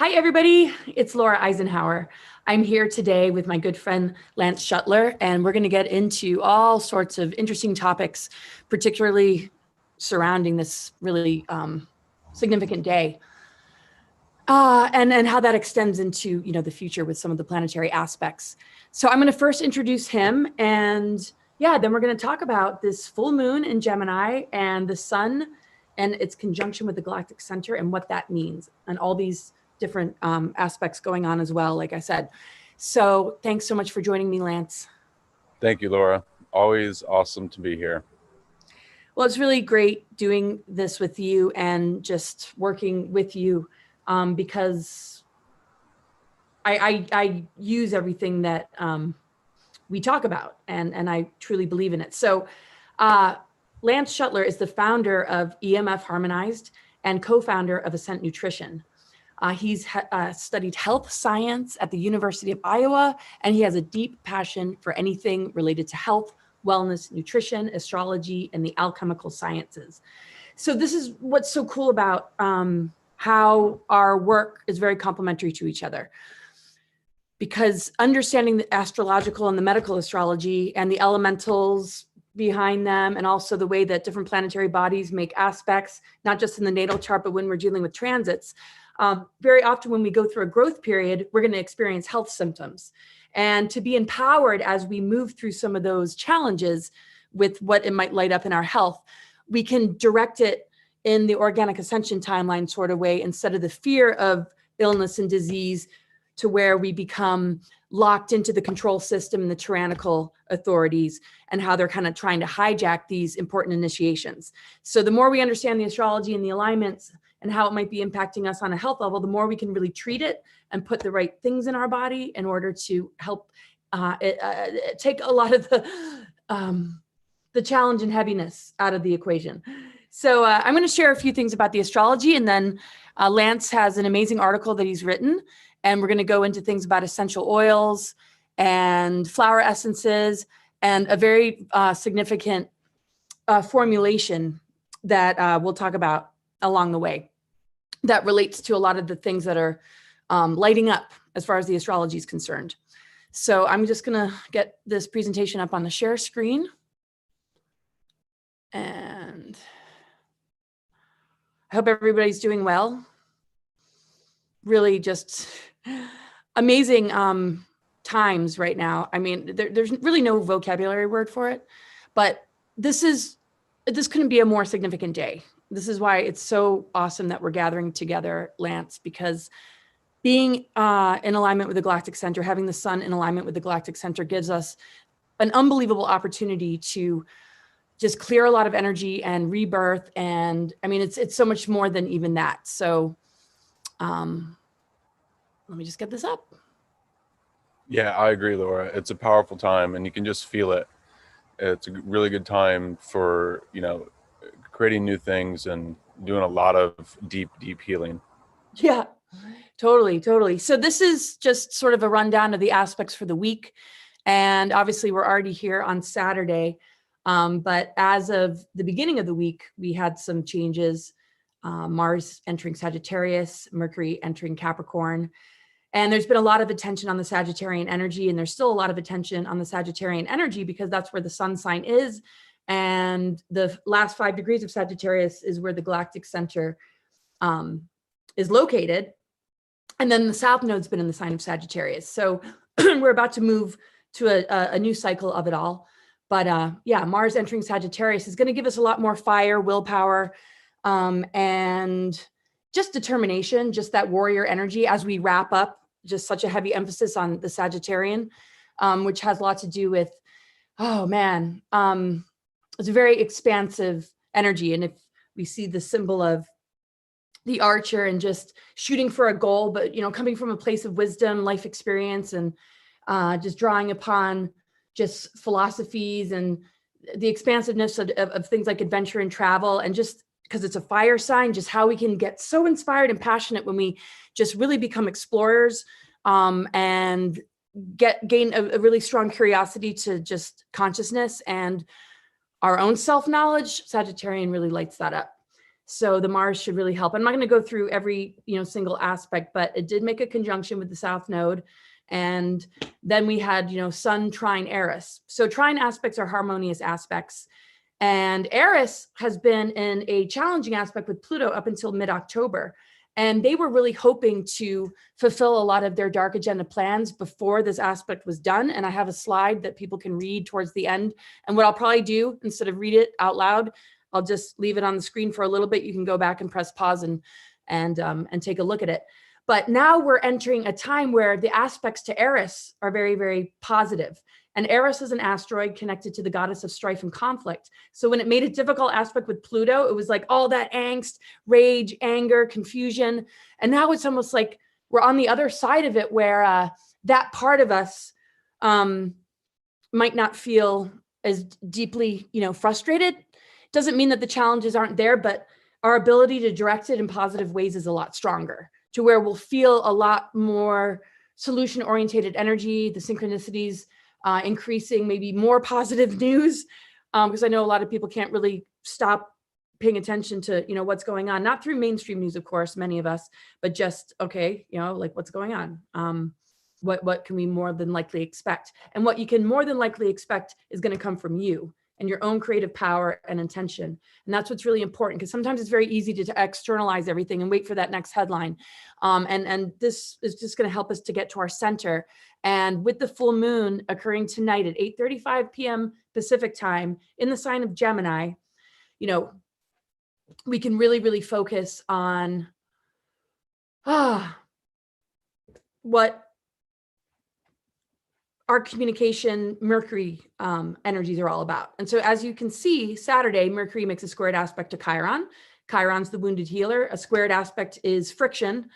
Hi, everybody. It's Laura Eisenhower. I'm here today with my good friend, 𝗏𝘆𝗀𝗃, and we're going to get into all sorts of interesting topics, particularly surrounding this really significant day, and how that extends into, the future with some of the planetary aspects. So I'm going to first introduce him, and then we're going to talk about this full moon in Gemini and the sun and its conjunction with the galactic center and what that means, and all these different aspects going on as well, like I said. So thanks so much for joining me, Lance. Thank you, Laura. Always awesome to be here. Well, it's really great doing this with you and just working with you because I use everything that we talk about, and I truly believe in it. So 𝗏𝘆𝗀𝗃 is the founder of EMF Harmonized and co-founder of Ascent Nutrition. He's studied health science at the University of Iowa, and he has a deep passion for anything related to health, wellness, nutrition, astrology, and the alchemical sciences. So this is what's so cool about how our work is very complementary to each other. Because understanding the astrological and the medical astrology and the elementals behind them, and also the way that different planetary bodies make aspects, not just in the natal chart, but when we're dealing with transits, very often when we go through a growth period, we're going to experience health symptoms. And to be empowered as we move through some of those challenges with what it might light up in our health, we can direct it in the organic ascension timeline sort of way, instead of the fear of illness and disease, to where we become locked into the control system and the tyrannical authorities and how they're kind of trying to hijack these important initiations. So the more we understand the astrology and the alignments and how it might be impacting us on a health level, the more we can really treat it and put the right things in our body in order to help take a lot of the challenge and heaviness out of the equation. So I'm going to share a few things about the astrology, and then Lance has an amazing article that he's written, and we're going to go into things about essential oils and flower essences and a very significant formulation that we'll talk about along the way that relates to a lot of the things that are lighting up as far as the astrology is concerned. So I'm just going to get this presentation up on the share screen. And I hope everybody's doing well. Really just amazing times right now. I mean, there's really no vocabulary word for it, but this couldn't be a more significant day. This is why it's so awesome that we're gathering together, Lance, because being in alignment with the galactic center, having the sun in alignment with the galactic center, gives us an unbelievable opportunity to just clear a lot of energy and rebirth. And I mean, it's so much more than even that. So let me just get this up. Yeah, I agree, Laura. It's a powerful time, and you can just feel it. It's a really good time for, creating new things and doing a lot of deep healing. Yeah, totally. So this is just sort of a rundown of the aspects for the week. And obviously we're already here on Saturday. But as of the beginning of the week, we had some changes. Mars entering Sagittarius, Mercury entering Capricorn. And there's been a lot of attention on the Sagittarian energy, and there's still a lot of attention on the Sagittarian energy because that's where the sun sign is. And the last 5 degrees of Sagittarius is where the galactic center is located. And then the south node's been in the sign of Sagittarius. So we're about to move to a new cycle of it all. But Mars entering Sagittarius is going to give us a lot more fire, willpower, and just determination, just that warrior energy as we wrap up just such a heavy emphasis on the Sagittarian, which has a lot to do with, it's a very expansive energy. And if we see the symbol of the archer and just shooting for a goal, but, coming from a place of wisdom, life experience, and just drawing upon just philosophies and the expansiveness of things like adventure and travel, and just because it's a fire sign, just how we can get so inspired and passionate when we just really become explorers and gain a really strong curiosity to just consciousness and our own self-knowledge. Sagittarian really lights that up. So the Mars should really help. I'm not going to go through every, single aspect, but it did make a conjunction with the South Node. And then we had, Sun trine Eris. So trine aspects are harmonious aspects. And Eris has been in a challenging aspect with Pluto up until mid-October. And they were really hoping to fulfill a lot of their dark agenda plans before this aspect was done. And I have a slide that people can read towards the end. And what I'll probably do, instead of read it out loud, I'll just leave it on the screen for a little bit. You can go back and press pause and take a look at it. But now we're entering a time where the aspects to Eris are very, very positive. And Eris is an asteroid connected to the goddess of strife and conflict. So when it made a difficult aspect with Pluto, it was like all that angst, rage, anger, confusion. And now it's almost like we're on the other side of it, where that part of us might not feel as deeply, frustrated. Doesn't mean that the challenges aren't there, but our ability to direct it in positive ways is a lot stronger, to where we'll feel a lot more solution-oriented energy, the synchronicities increasing, maybe more positive news, because I know a lot of people can't really stop paying attention to, what's going on, not through mainstream news, of course, many of us, but just, okay, like what's going on? What can we more than likely expect? And what you can more than likely expect is going to come from you and your own creative power and intention. And that's what's really important, because sometimes it's very easy to externalize everything and wait for that next headline. And this is just going to help us to get to our center. And with the full moon occurring tonight at 8:35 p.m. Pacific time in the sign of Gemini, we can really, really focus on what our communication Mercury energies are all about. And so as you can see, Saturday, Mercury makes a squared aspect to Chiron. Chiron's the wounded healer. A squared aspect is friction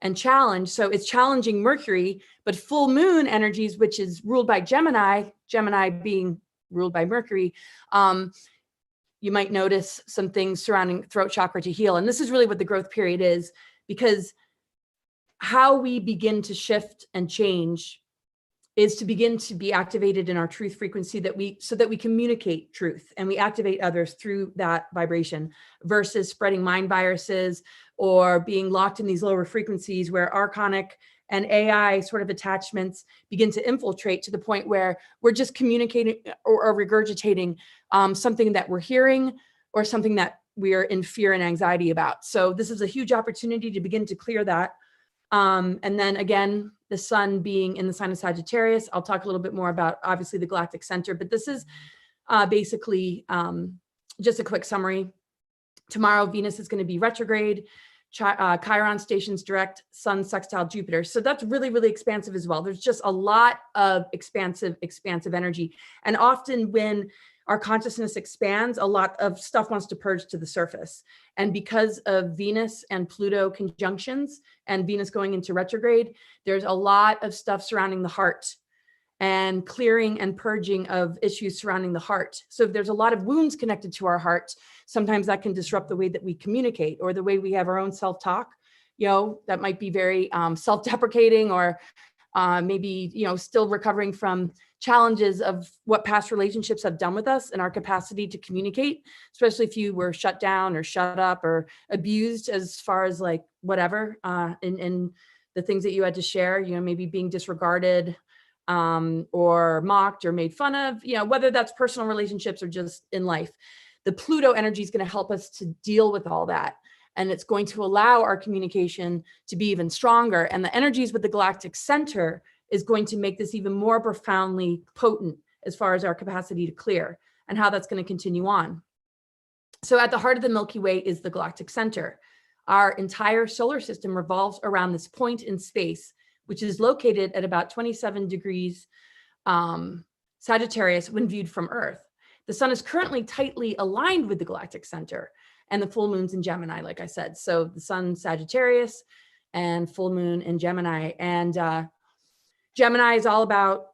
and challenge. So it's challenging Mercury, but full moon energies, which is ruled by Gemini, Gemini being ruled by Mercury, you might notice some things surrounding throat chakra to heal. And this is really what the growth period is, because how we begin to shift and change is to begin to be activated in our truth frequency, so that we communicate truth and we activate others through that vibration, versus spreading mind viruses or being locked in these lower frequencies where Archonic and AI sort of attachments begin to infiltrate to the point where we're just communicating or regurgitating something that we're hearing or something that we are in fear and anxiety about. So this is a huge opportunity to begin to clear that. And then again, the sun being in the sign of Sagittarius, I'll talk a little bit more about obviously the galactic center, but this is basically just a quick summary. Tomorrow, Venus is going to be retrograde. Chiron stations direct, Sun sextile Jupiter. So that's really, really expansive as well. There's just a lot of expansive energy. And often when our consciousness expands, a lot of stuff wants to purge to the surface. And because of Venus and Pluto conjunctions and Venus going into retrograde, there's a lot of stuff surrounding the heart and clearing and purging of issues surrounding the heart. So if there's a lot of wounds connected to our heart, sometimes that can disrupt the way that we communicate or the way we have our own self-talk. That might be very self-deprecating, or maybe, still recovering from challenges of what past relationships have done with us and our capacity to communicate, especially if you were shut down or shut up or abused as far as like whatever in the things that you had to share, maybe being disregarded or mocked or made fun of, whether that's personal relationships or just in life. The Pluto energy is going to help us to deal with all that. And it's going to allow our communication to be even stronger. And the energies with the galactic center is going to make this even more profoundly potent as far as our capacity to clear and how that's going to continue on. So at the heart of the Milky Way is the galactic center. Our entire solar system revolves around this point in space, which is located at about 27 degrees Sagittarius when viewed from Earth. The sun is currently tightly aligned with the galactic center, and the full moon's in Gemini, like I said. So the sun Sagittarius and full moon in Gemini. And Gemini is all about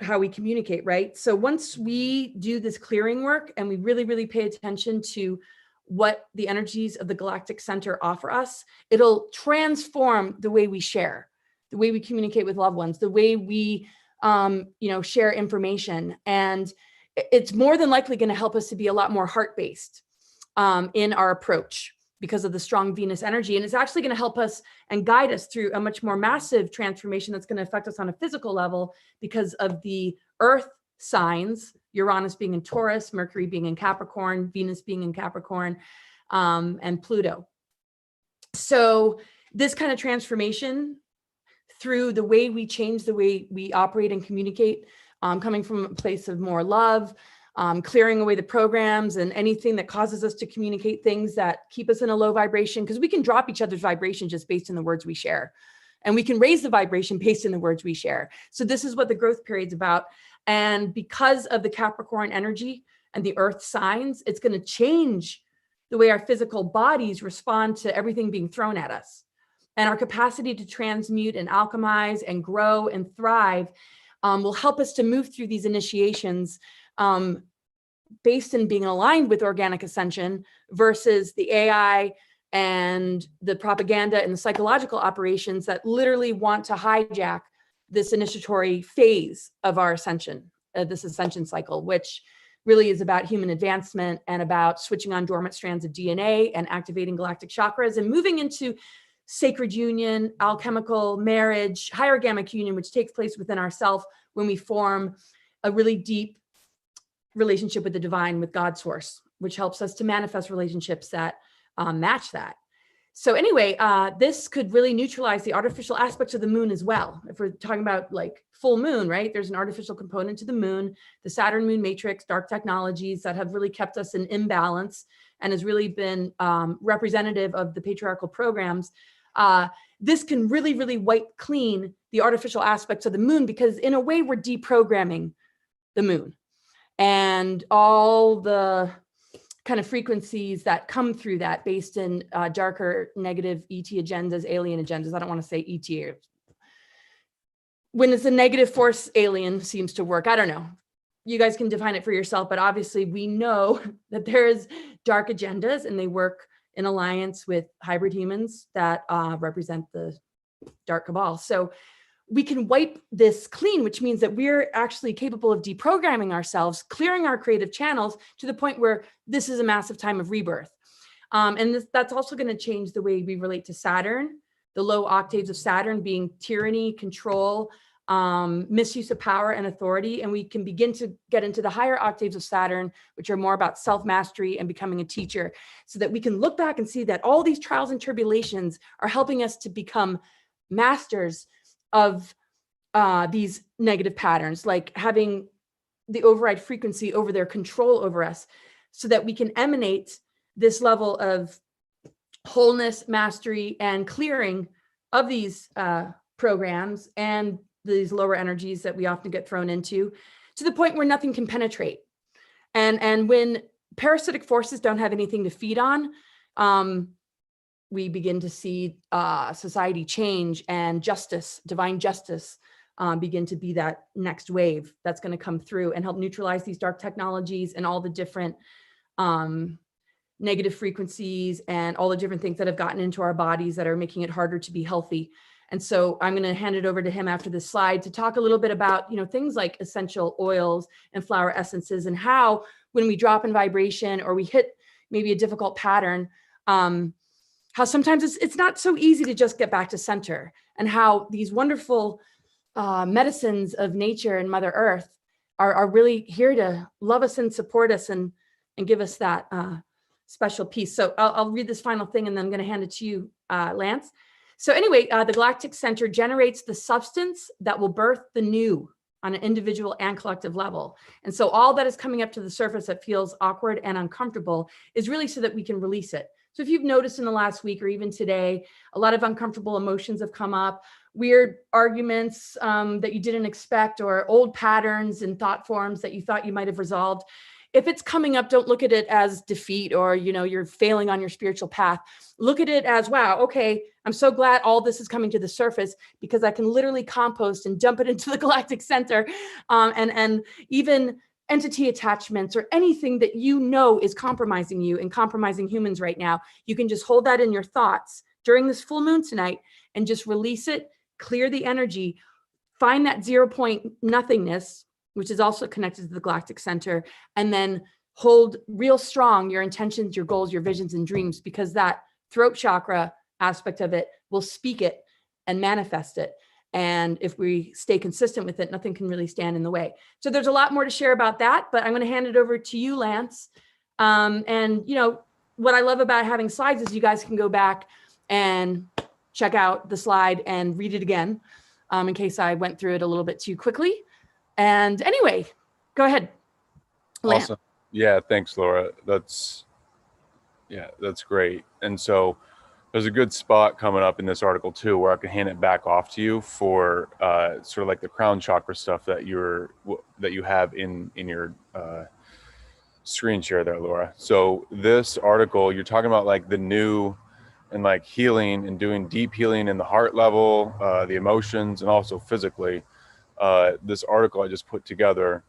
how we communicate, right? So once we do this clearing work and we really, really pay attention to what the energies of the galactic center offer us, it'll transform the way we share, the way we communicate with loved ones, the way we, share information. And it's more than likely going to help us to be a lot more heart-based in our approach. because of the strong Venus energy. And it's actually going to help us and guide us through a much more massive transformation that's going to affect us on a physical level because of the earth signs, Uranus being in Taurus, Mercury being in Capricorn, Venus being in Capricorn, and Pluto. So this kind of transformation through the way we change the way we operate and communicate, coming from a place of more love, clearing away the programs and anything that causes us to communicate things that keep us in a low vibration, because we can drop each other's vibration just based on the words we share. And we can raise the vibration based on the words we share. So this is what the growth period's about. And because of the Capricorn energy and the earth signs, it's going to change the way our physical bodies respond to everything being thrown at us. And our capacity to transmute and alchemize and grow and thrive will help us to move through these initiations based in being aligned with organic ascension versus the AI and the propaganda and the psychological operations that literally want to hijack this initiatory phase of our ascension, this ascension cycle, which really is about human advancement and about switching on dormant strands of DNA and activating galactic chakras and moving into sacred union, alchemical marriage, hierogamic union, which takes place within ourselves when we form a really deep relationship with the divine, with God source, which helps us to manifest relationships that match that. So anyway, this could really neutralize the artificial aspects of the moon as well. If we're talking about like full moon, right? There's an artificial component to the moon, the Saturn moon matrix, dark technologies that have really kept us in imbalance and has really been representative of the patriarchal programs. This can really, really wipe clean the artificial aspects of the moon, because in a way we're deprogramming the moon and all the kind of frequencies that come through that based in darker negative ET agendas, alien agendas. I don't want to say ET. When it's a negative force alien seems to work. I don't know. You guys can define it for yourself, but obviously we know that there is dark agendas and they work in alliance with hybrid humans that represent the dark cabal. So we can wipe this clean, which means that we're actually capable of deprogramming ourselves, clearing our creative channels to the point where this is a massive time of rebirth. And that's also going to change the way we relate to Saturn, the low octaves of Saturn being tyranny, control, misuse of power and authority. And we can begin to get into the higher octaves of Saturn, which are more about self-mastery and becoming a teacher, so that we can look back and see that all these trials and tribulations are helping us to become masters of these negative patterns, like having the override frequency over their control over us, so that we can emanate this level of wholeness, mastery, and clearing of these programs and these lower energies that we often get thrown into, to the point where nothing can penetrate. And when parasitic forces don't have anything to feed on, we begin to see society change and justice, divine justice, begin to be that next wave that's going to come through and help neutralize these dark technologies and all the different negative frequencies and all the different things that have gotten into our bodies that are making it harder to be healthy. And so I'm going to hand it over to him after this slide to talk a little bit about, things like essential oils and flower essences, and how when we drop in vibration or we hit maybe a difficult pattern, how sometimes it's not so easy to just get back to center, and how these wonderful medicines of nature and Mother Earth are really here to love us and support us and give us that special piece. So I'll read this final thing and then I'm going to hand it to you, Lance. So anyway, the Galactic Center generates the substance that will birth the new on an individual and collective level. And so all that is coming up to the surface that feels awkward and uncomfortable is really so that we can release it. So if you've noticed in the last week or even today, a lot of uncomfortable emotions have come up, weird arguments that you didn't expect, or old patterns and thought forms that you thought you might have resolved. If it's coming up, don't look at it as defeat or, you're failing on your spiritual path. Look at it as, wow, okay, I'm so glad all this is coming to the surface, because I can literally compost and dump it into the Galactic Center. And even entity attachments or anything that is compromising you and compromising humans right now, you can just hold that in your thoughts during this full moon tonight and just release it, clear the energy, find that 0 point nothingness, which is also connected to the Galactic Center, and then hold real strong your intentions, your goals, your visions and dreams, because that throat chakra aspect of it will speak it and manifest it. And if we stay consistent with it, nothing can really stand in the way. So there's a lot more to share about that, but I'm going to hand it over to you, Lance. And you know, what I love about having slides is you guys can go back and check out the slide and read it again, in case I went through it a little bit too quickly. And anyway, go ahead, Lance. Awesome. Yeah, thanks, Laura. That's great. And so there's a good spot coming up in this article too, where I can hand it back off to you for sort of like the crown chakra stuff that you have in your screen share there, Laura. So this article, you're talking about like the new and like healing and doing deep healing in the heart level, the emotions, and also physically. This article I just put together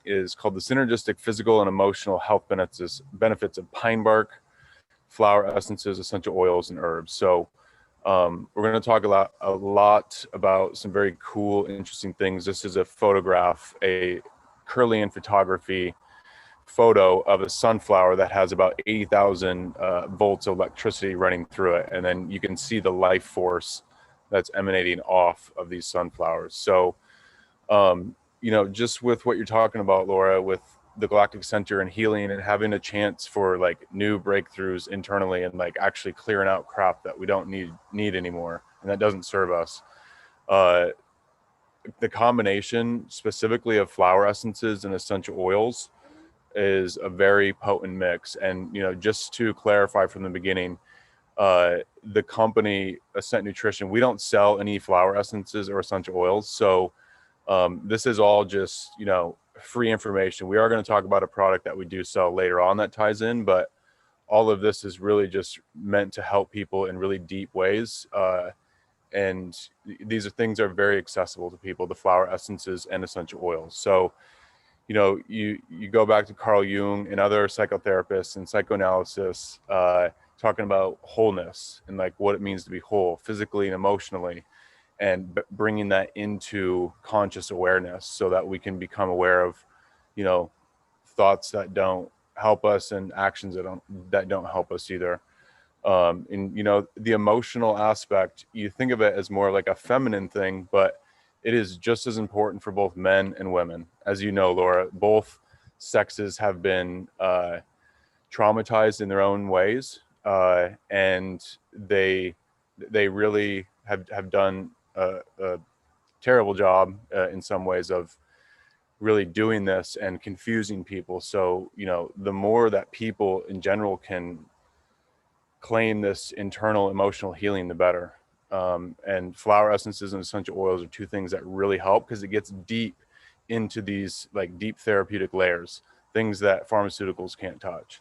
is called The Synergistic Physical and Emotional Health Benefits of Pine Bark, Flower Essences, Essential Oils, and Herbs. So we're going to talk a lot about some very cool, interesting things. This is a photograph, a Kirlian photography photo of a sunflower that has about 80,000 volts of electricity running through it. And then you can see the life force that's emanating off of these sunflowers. So, you know, just with what you're talking about, Laura, with the Galactic Center and healing and having a chance for like new breakthroughs internally and like actually clearing out crap that we don't need anymore and that doesn't serve us. The combination specifically of flower essences and essential oils is a very potent mix. And, you know, just to clarify from the beginning, the company Ascent Nutrition, we don't sell any flower essences or essential oils. So this is all just, you know, free information. We are going to talk about a product that we do sell later on that ties in, but all of this is really just meant to help people in really deep ways. And these things are very accessible to people, the flower essences and essential oils. So, you know, you go back to Carl Jung and other psychotherapists and psychoanalysis, talking about wholeness and like what it means to be whole physically and emotionally, and bringing that into conscious awareness so that we can become aware of, you know, thoughts that don't help us and actions that don't help us either. And, you know, the emotional aspect, you think of it as more like a feminine thing, but it is just as important for both men and women. As you know, Laura, both sexes have been traumatized in their own ways, and they really have done a terrible job in some ways of really doing this and confusing people. So, you know, the more that people in general can claim this internal emotional healing, the better. And flower essences and essential oils are two things that really help because it gets deep into these like deep therapeutic layers, things that pharmaceuticals can't touch.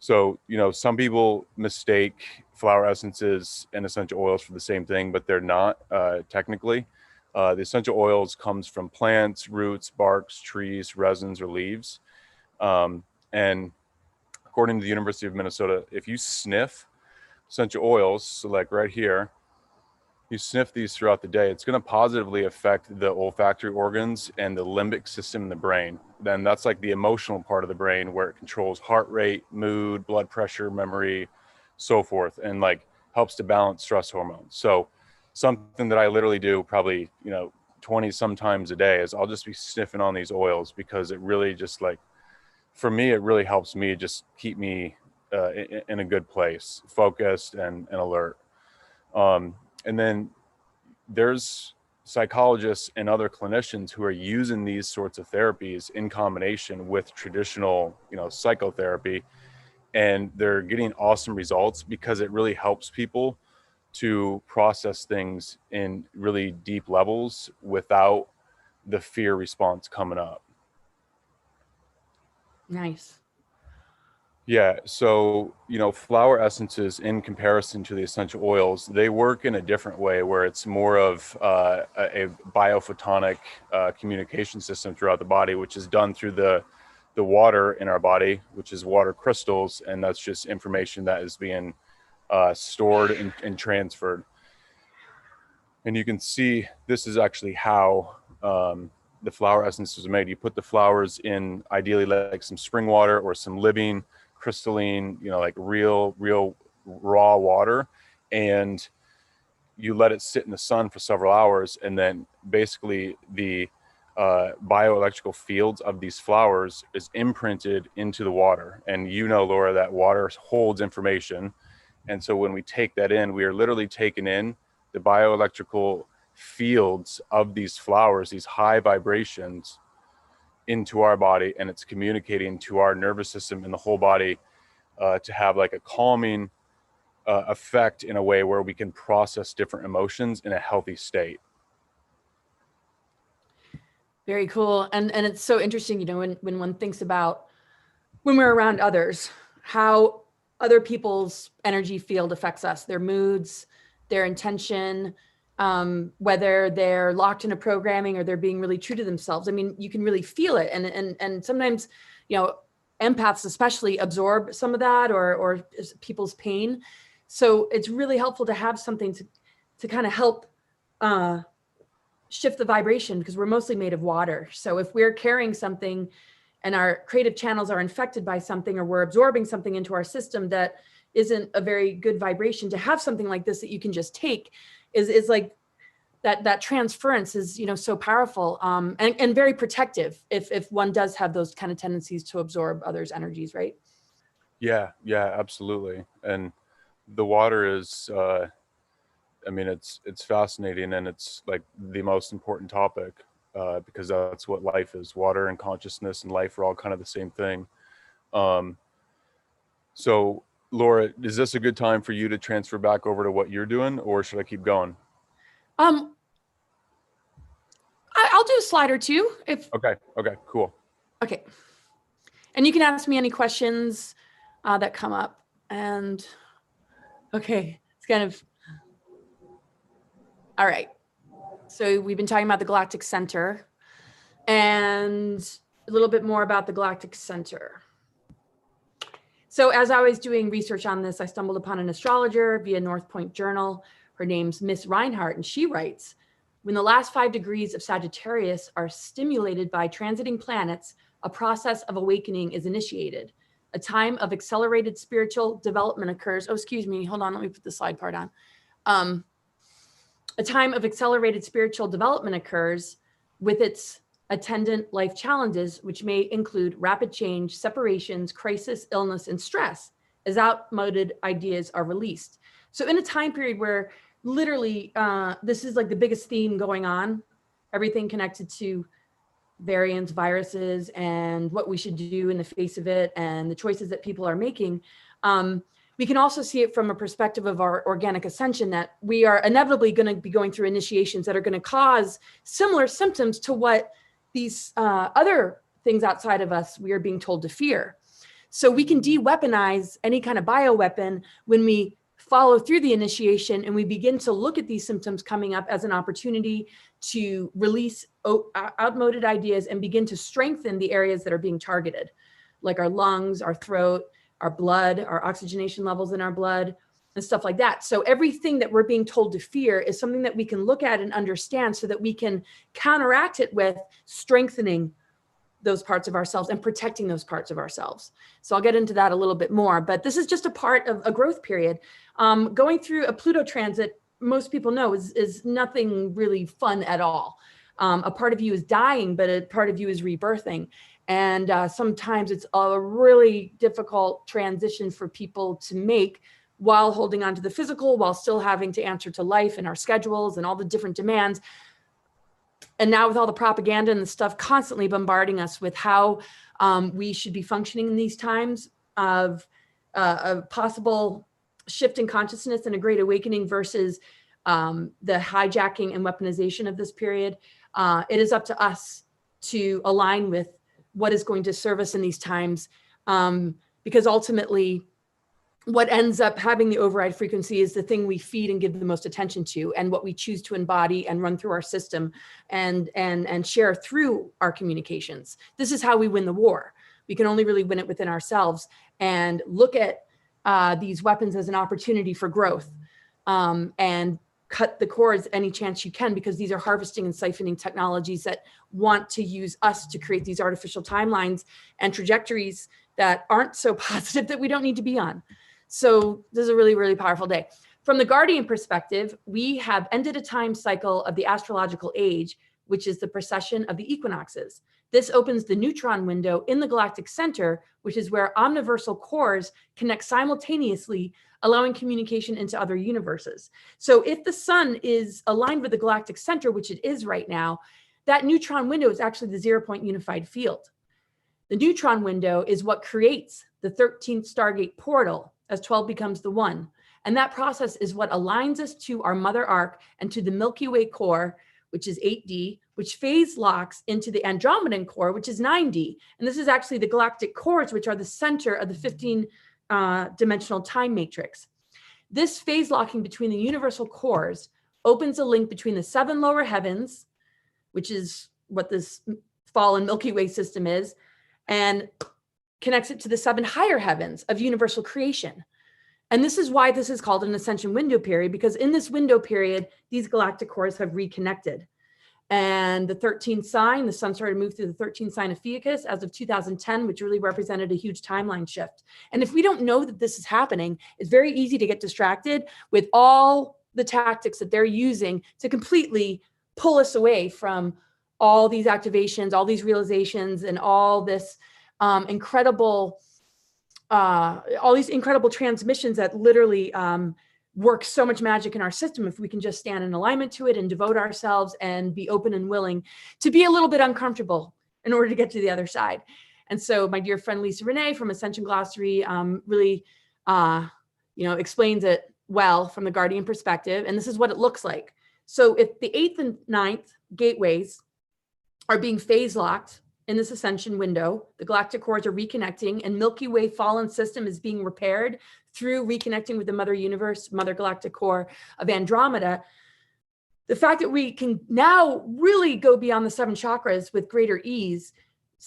So, you know, some people mistake flower essences and essential oils for the same thing, but they're not technically. The essential oils comes from plants, roots, barks, trees, resins, or leaves. And according to the University of Minnesota, if you sniff essential oils, so like right here, you sniff these throughout the day, it's going to positively affect the olfactory organs and the limbic system in the brain. Then that's like the emotional part of the brain where it controls heart rate, mood, blood pressure, memory, so forth, and like helps to balance stress hormones. So something that I literally do probably, you know, 20 sometimes a day is I'll just be sniffing on these oils because it really just like, for me, it really helps me just keep me in a good place, focused and alert. And then there's psychologists and other clinicians who are using these sorts of therapies in combination with traditional, you know, psychotherapy, and they're getting awesome results because it really helps people to process things in really deep levels without the fear response coming up. Nice. Yeah, so, you know, flower essences in comparison to the essential oils, they work in a different way where it's more of a biophotonic communication system throughout the body, which is done through the water in our body, which is water crystals, and that's just information that is being stored and transferred. And you can see this is actually how the flower essences are made. You put the flowers in ideally like some spring water or some living crystalline, you know, like real raw water, and you let it sit in the sun for several hours, and then basically the bioelectrical fields of these flowers is imprinted into the water. And you know, Laura, that water holds information. And so when we take that in, we are literally taking in the bioelectrical fields of these flowers, these high vibrations, into our body, and it's communicating to our nervous system and the whole body to have like a calming effect in a way where we can process different emotions in a healthy state. Very cool. And it's so interesting, you know, when one thinks about when we're around others, how other people's energy field affects us, their moods, their intention, whether they're locked into programming or they're being really true to themselves. I mean, you can really feel it. And sometimes, you know, empaths especially absorb some of that or people's pain. So it's really helpful to have something to kind of help shift the vibration, because we're mostly made of water. So if we're carrying something and our creative channels are infected by something, or we're absorbing something into our system that isn't a very good vibration, to have something like this that you can just take is like that transference is, you know, so powerful and very protective if one does have those kind of tendencies to absorb others' energies, right? Yeah, absolutely. And the water is, I mean, it's fascinating, and it's like the most important topic because that's what life is. Water and consciousness and life are all kind of the same thing. So Laura, is this a good time for you to transfer back over to what you're doing, or should I keep going? I'll do a slide or two. Okay, cool. Okay. And you can ask me any questions that come up. And okay, it's kind of, all right. So we've been talking about the Galactic Center and a little bit more about the Galactic Center. So as I was doing research on this, I stumbled upon an astrologer via North Point Journal. Her name's Miss Reinhardt, and she writes, when the last 5 degrees of Sagittarius are stimulated by transiting planets, a process of awakening is initiated. A time of accelerated spiritual development occurs. Oh, excuse me. Hold on. Let me put the slide part on. A time of accelerated spiritual development occurs with its attendant life challenges, which may include rapid change, separations, crisis, illness, and stress, as outmoded ideas are released. So in a time period where literally this is like the biggest theme going on, everything connected to variants, viruses, and what we should do in the face of it, and the choices that people are making. We can also see it from a perspective of our organic ascension, that we are inevitably going to be going through initiations that are going to cause similar symptoms to what these other things outside of us we are being told to fear. So we can de-weaponize any kind of bioweapon when we follow through the initiation and we begin to look at these symptoms coming up as an opportunity to release outmoded ideas and begin to strengthen the areas that are being targeted, like our lungs, our throat, our blood, our oxygenation levels in our blood, and stuff like that. So everything that we're being told to fear is something that we can look at and understand so that we can counteract it with strengthening those parts of ourselves and protecting those parts of ourselves. So I'll get into that a little bit more, but this is just a part of a growth period. Going through a Pluto transit, most people know is nothing really fun at all. A part of you is dying, but a part of you is rebirthing. And sometimes it's a really difficult transition for people to make while holding on to the physical, while still having to answer to life and our schedules and all the different demands. And now with all the propaganda and the stuff constantly bombarding us with how we should be functioning in these times of a possible shift in consciousness and a great awakening versus the hijacking and weaponization of this period, it is up to us to align with what is going to serve us in these times. Because ultimately, what ends up having the override frequency is the thing we feed and give the most attention to, and what we choose to embody and run through our system and share through our communications. This is how we win the war. We can only really win it within ourselves and look at these weapons as an opportunity for growth. And cut the cords any chance you can, because these are harvesting and siphoning technologies that want to use us to create these artificial timelines and trajectories that aren't so positive that we don't need to be on. So this is a really, really powerful day. From the Guardian perspective, we have ended a time cycle of the astrological age, which is the precession of the equinoxes. This opens the neutron window in the galactic center, which is where omniversal cores connect simultaneously, allowing communication into other universes. So if the sun is aligned with the galactic center, which it is right now, that neutron window is actually the 0-point unified field. The neutron window is what creates the 13th Stargate portal as 12 becomes the 1. And that process is what aligns us to our mother arc and to the Milky Way core, which is 8D, which phase locks into the Andromedan core, which is 9D. And this is actually the galactic cores, which are the center of the 15 dimensional time matrix. This phase locking between the universal cores opens a link between the 7 lower heavens, which is what this fallen Milky Way system is, and connects it to the 7 higher heavens of universal creation. And this is why this is called an ascension window period, because in this window period, these galactic cores have reconnected. And the 13th sign, the sun started to move through the 13th sign of 𝗵𝘂𝗶𝗲 as of 2010, which really represented a huge timeline shift. And if we don't know that this is happening, it's very easy to get distracted with all the tactics that they're using to completely pull us away from all these activations, all these realizations, and all this incredible transmissions that literally work so much magic in our system if we can just stand in alignment to it and devote ourselves and be open and willing to be a little bit uncomfortable in order to get to the other side. And so my dear friend Lisa Renee from Ascension Glossary really explains it well from the Guardian perspective. And this is what it looks like. So if the 8th and 9th gateways are being phase locked in this ascension window, the galactic cores are reconnecting, and Milky Way fallen system is being repaired through reconnecting with the mother universe, mother galactic core of Andromeda. The fact that we can now really go beyond the 7 chakras with greater ease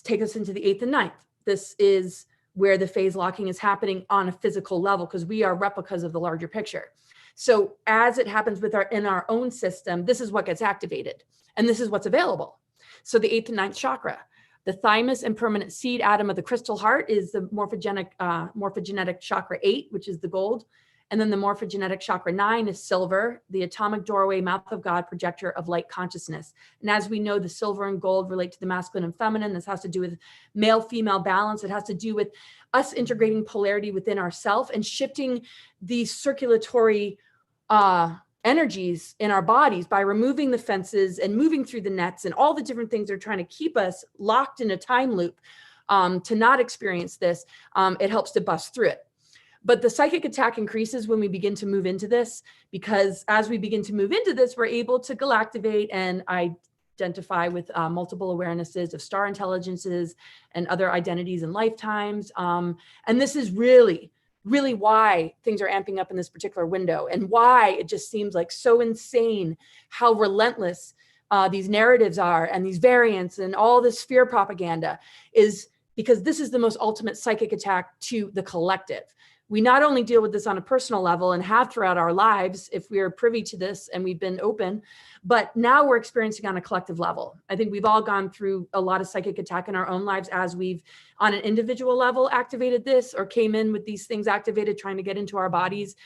take us into the 8th and 9th. This is where the phase locking is happening on a physical level, because we are replicas of the larger picture. So as it happens in our own system, this is what gets activated, and this is what's available. So the 8th and 9th chakra. The thymus and permanent seed atom of the crystal heart is the morphogenetic chakra 8, which is the gold. And then the morphogenetic chakra 9 is silver, the atomic doorway, mouth of God, projector of light consciousness. And as we know, the silver and gold relate to the masculine and feminine. This has to do with male-female balance. It has to do with us integrating polarity within ourselves and shifting the circulatory energies in our bodies by removing the fences and moving through the nets and all the different things that are trying to keep us locked in a time loop to not experience this. It helps to bust through it. But the psychic attack increases when we begin to move into this, because as we begin to move into this, we're able to galactivate and identify with multiple awarenesses of star intelligences and other identities and lifetimes. And this is really why things are amping up in this particular window, and why it just seems like so insane how relentless these narratives are, and these variants and all this fear propaganda, is because this is the most ultimate psychic attack to the collective. We not only deal with this on a personal level and have throughout our lives if we are privy to this and we've been open, but now we're experiencing on a collective level. I think we've all gone through a lot of psychic attack in our own lives as we've on an individual level activated this, or came in with these things activated trying to get into our bodies.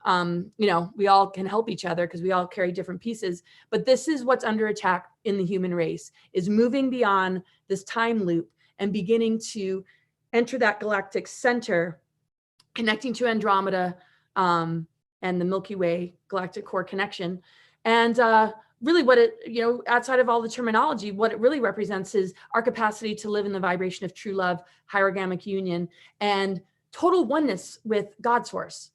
We all can help each other because we all carry different pieces, but this is what's under attack in the human race, is moving beyond this time loop and beginning to enter that galactic center, connecting to Andromeda and the Milky Way galactic core connection. And really what it, outside of all the terminology, what it really represents is our capacity to live in the vibration of true love, hierogamic union, and total oneness with God source.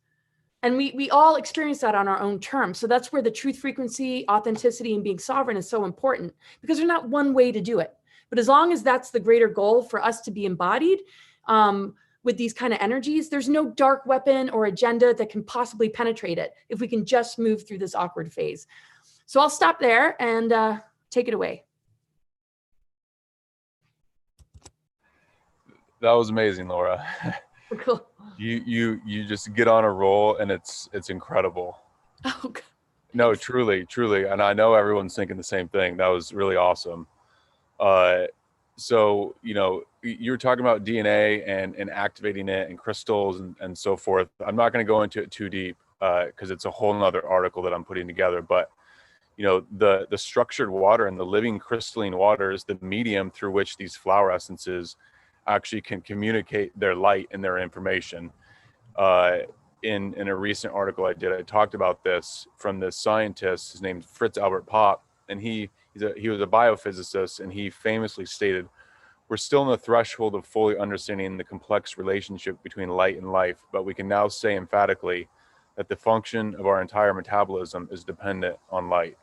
And we all experience that on our own terms. So that's where the truth frequency, authenticity, and being sovereign is so important, because there's not one way to do it. But as long as that's the greater goal for us to be embodied, with these kind of energies, there's no dark weapon or agenda that can possibly penetrate it if we can just move through this awkward phase. So I'll stop there and take it away. That was amazing, Laura. Cool. You just get on a roll, and it's incredible. Oh, No, truly, truly. And I know everyone's thinking the same thing. That was really awesome. Uh, so, you know, you were talking about DNA and activating it and crystals and so forth. I'm not going to go into it too deep because it's a whole nother article that I'm putting together. But, you know, the structured water and the living crystalline water is the medium through which these flower essences actually can communicate their light and their information. Uh, in a recent article I did, I talked about this from this scientist. His name's 𝗏𝘖𝗏, and he was a biophysicist, and he famously stated, "We're still in the threshold of fully understanding the complex relationship between light and life, but we can now say emphatically that the function of our entire metabolism is dependent on light."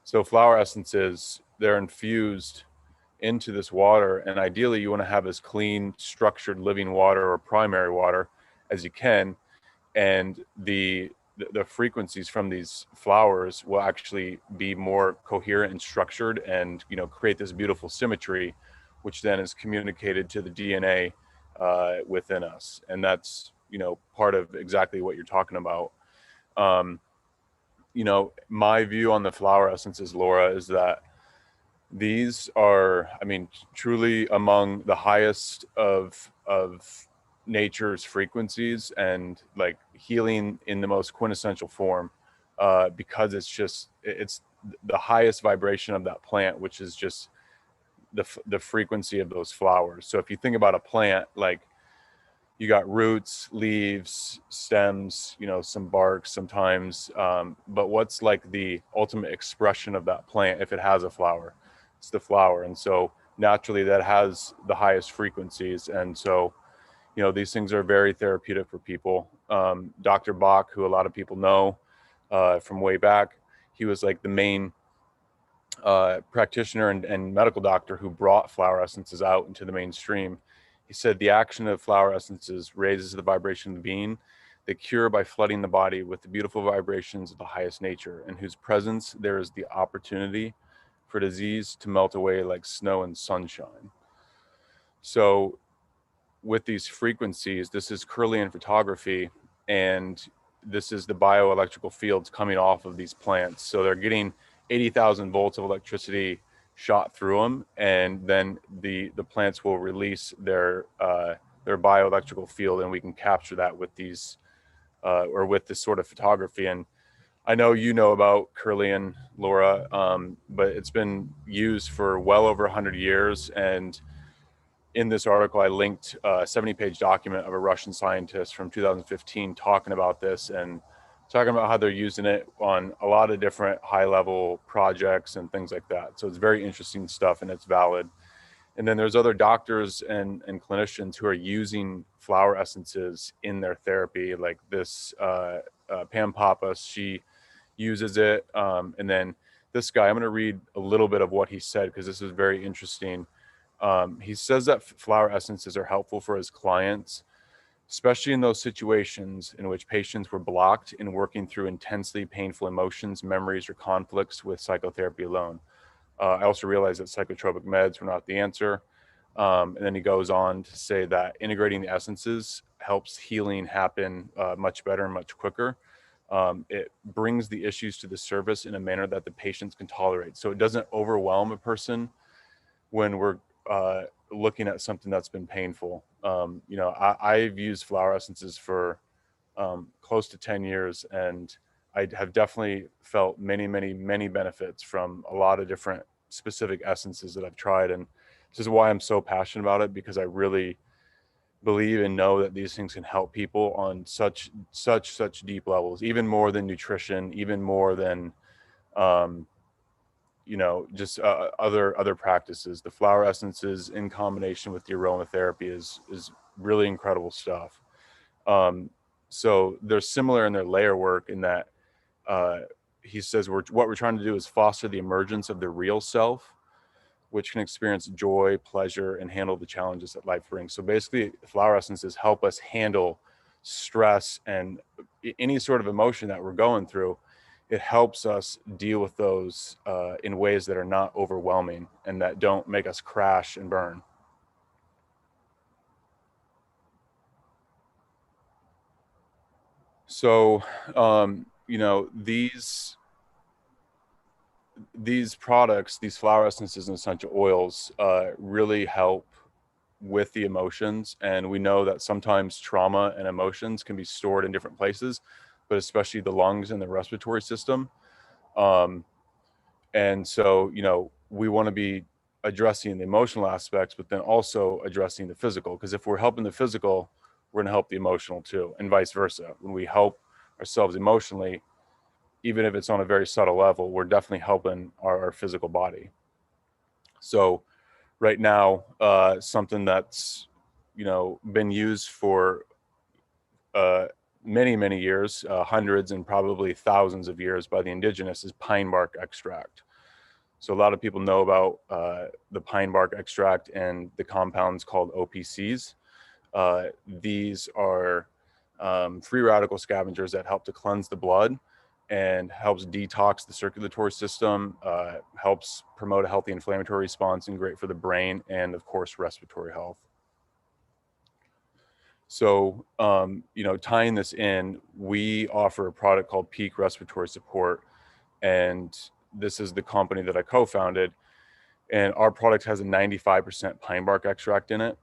So flower essences, they're infused into this water, and ideally you want to have as clean, structured living water or primary water as you can, and the frequencies from these flowers will actually be more coherent and structured, and, you know, create this beautiful symmetry, which then is communicated to the DNA within us. And that's, you know, part of exactly what you're talking about. You know, my view on the flower essences, Laura, is that these are, I mean, truly among the highest of nature's frequencies, and like healing in the most quintessential form, because it's the highest vibration of that plant, which is just the frequency of those flowers. So if you think about a plant, like, you got roots, leaves, stems, you know, some bark sometimes, but what's like the ultimate expression of that plant if it has a flower? It's the flower. And so naturally that has the highest frequencies. And so, you know, these things are very therapeutic for people. Dr. Bach, who a lot of people know from way back, he was like the main practitioner and medical doctor who brought flower essences out into the mainstream. He said the action of flower essences raises the vibration of the being. They cure by flooding the body with the beautiful vibrations of the highest nature, in whose presence there is the opportunity for disease to melt away like snow and sunshine. So with these frequencies, this is Kirlian photography, and this is the bioelectrical fields coming off of these plants. So they're getting 80,000 volts of electricity shot through them, and then the plants will release their bioelectrical field, and we can capture that with these or with this sort of photography. And I know you know about Kirlian, Laura, but it's been used for well over 100 years. And in this article, I linked a 70-page document of a Russian scientist from 2015 talking about this, and talking about how they're using it on a lot of different high-level projects and things like that. So it's very interesting stuff, and it's valid. And then there's other doctors and clinicians who are using flower essences in their therapy, like this Pam Pappas, she uses it. And then this guy, I'm going to read a little bit of what he said, because this is very interesting. He says that flower essences are helpful for his clients, especially in those situations in which patients were blocked in working through intensely painful emotions, memories, or conflicts with psychotherapy alone. I also realized that psychotropic meds were not the answer. And then he goes on to say that integrating the essences helps healing happen much better and much quicker. It brings the issues to the surface in a manner that the patients can tolerate. So it doesn't overwhelm a person when we're looking at something that's been painful. You know, I've used flower essences for close to 10 years, and I have definitely felt many, many, many benefits from a lot of different specific essences that I've tried. And this is why I'm so passionate about it, because I really believe and know that these things can help people on such deep levels, even more than nutrition, even more than you know, just other practices. The flower essences in combination with the aromatherapy is really incredible stuff. So they're similar in their layer work, in that he says what we're trying to do is foster the emergence of the real self, which can experience joy, pleasure, and handle the challenges that life brings. So basically, flower essences help us handle stress and any sort of emotion that we're going through. It helps us deal with those in ways that are not overwhelming and that don't make us crash and burn. So, you know, these these products, these flower essences and essential oils, really help with the emotions. And we know that sometimes trauma and emotions can be stored in different places, but especially the lungs and the respiratory system. And so, you know, we want to be addressing the emotional aspects, but then also addressing the physical, because if we're helping the physical, we're going to help the emotional too, and vice versa. When we help ourselves emotionally, even if it's on a very subtle level, we're definitely helping our physical body. So right now, something that's, you know, been used for many, many years, hundreds and probably thousands of years by the indigenous, is pine bark extract. So a lot of people know about the pine bark extract and the compounds called OPCs. These are free radical scavengers that help to cleanse the blood and helps detox the circulatory system, helps promote a healthy inflammatory response, and great for the brain and, of course, respiratory health. So, you know, tying this in, we offer a product called Peak Respiratory Support, and this is the company that I co-founded, and our product has a 95% pine bark extract in it,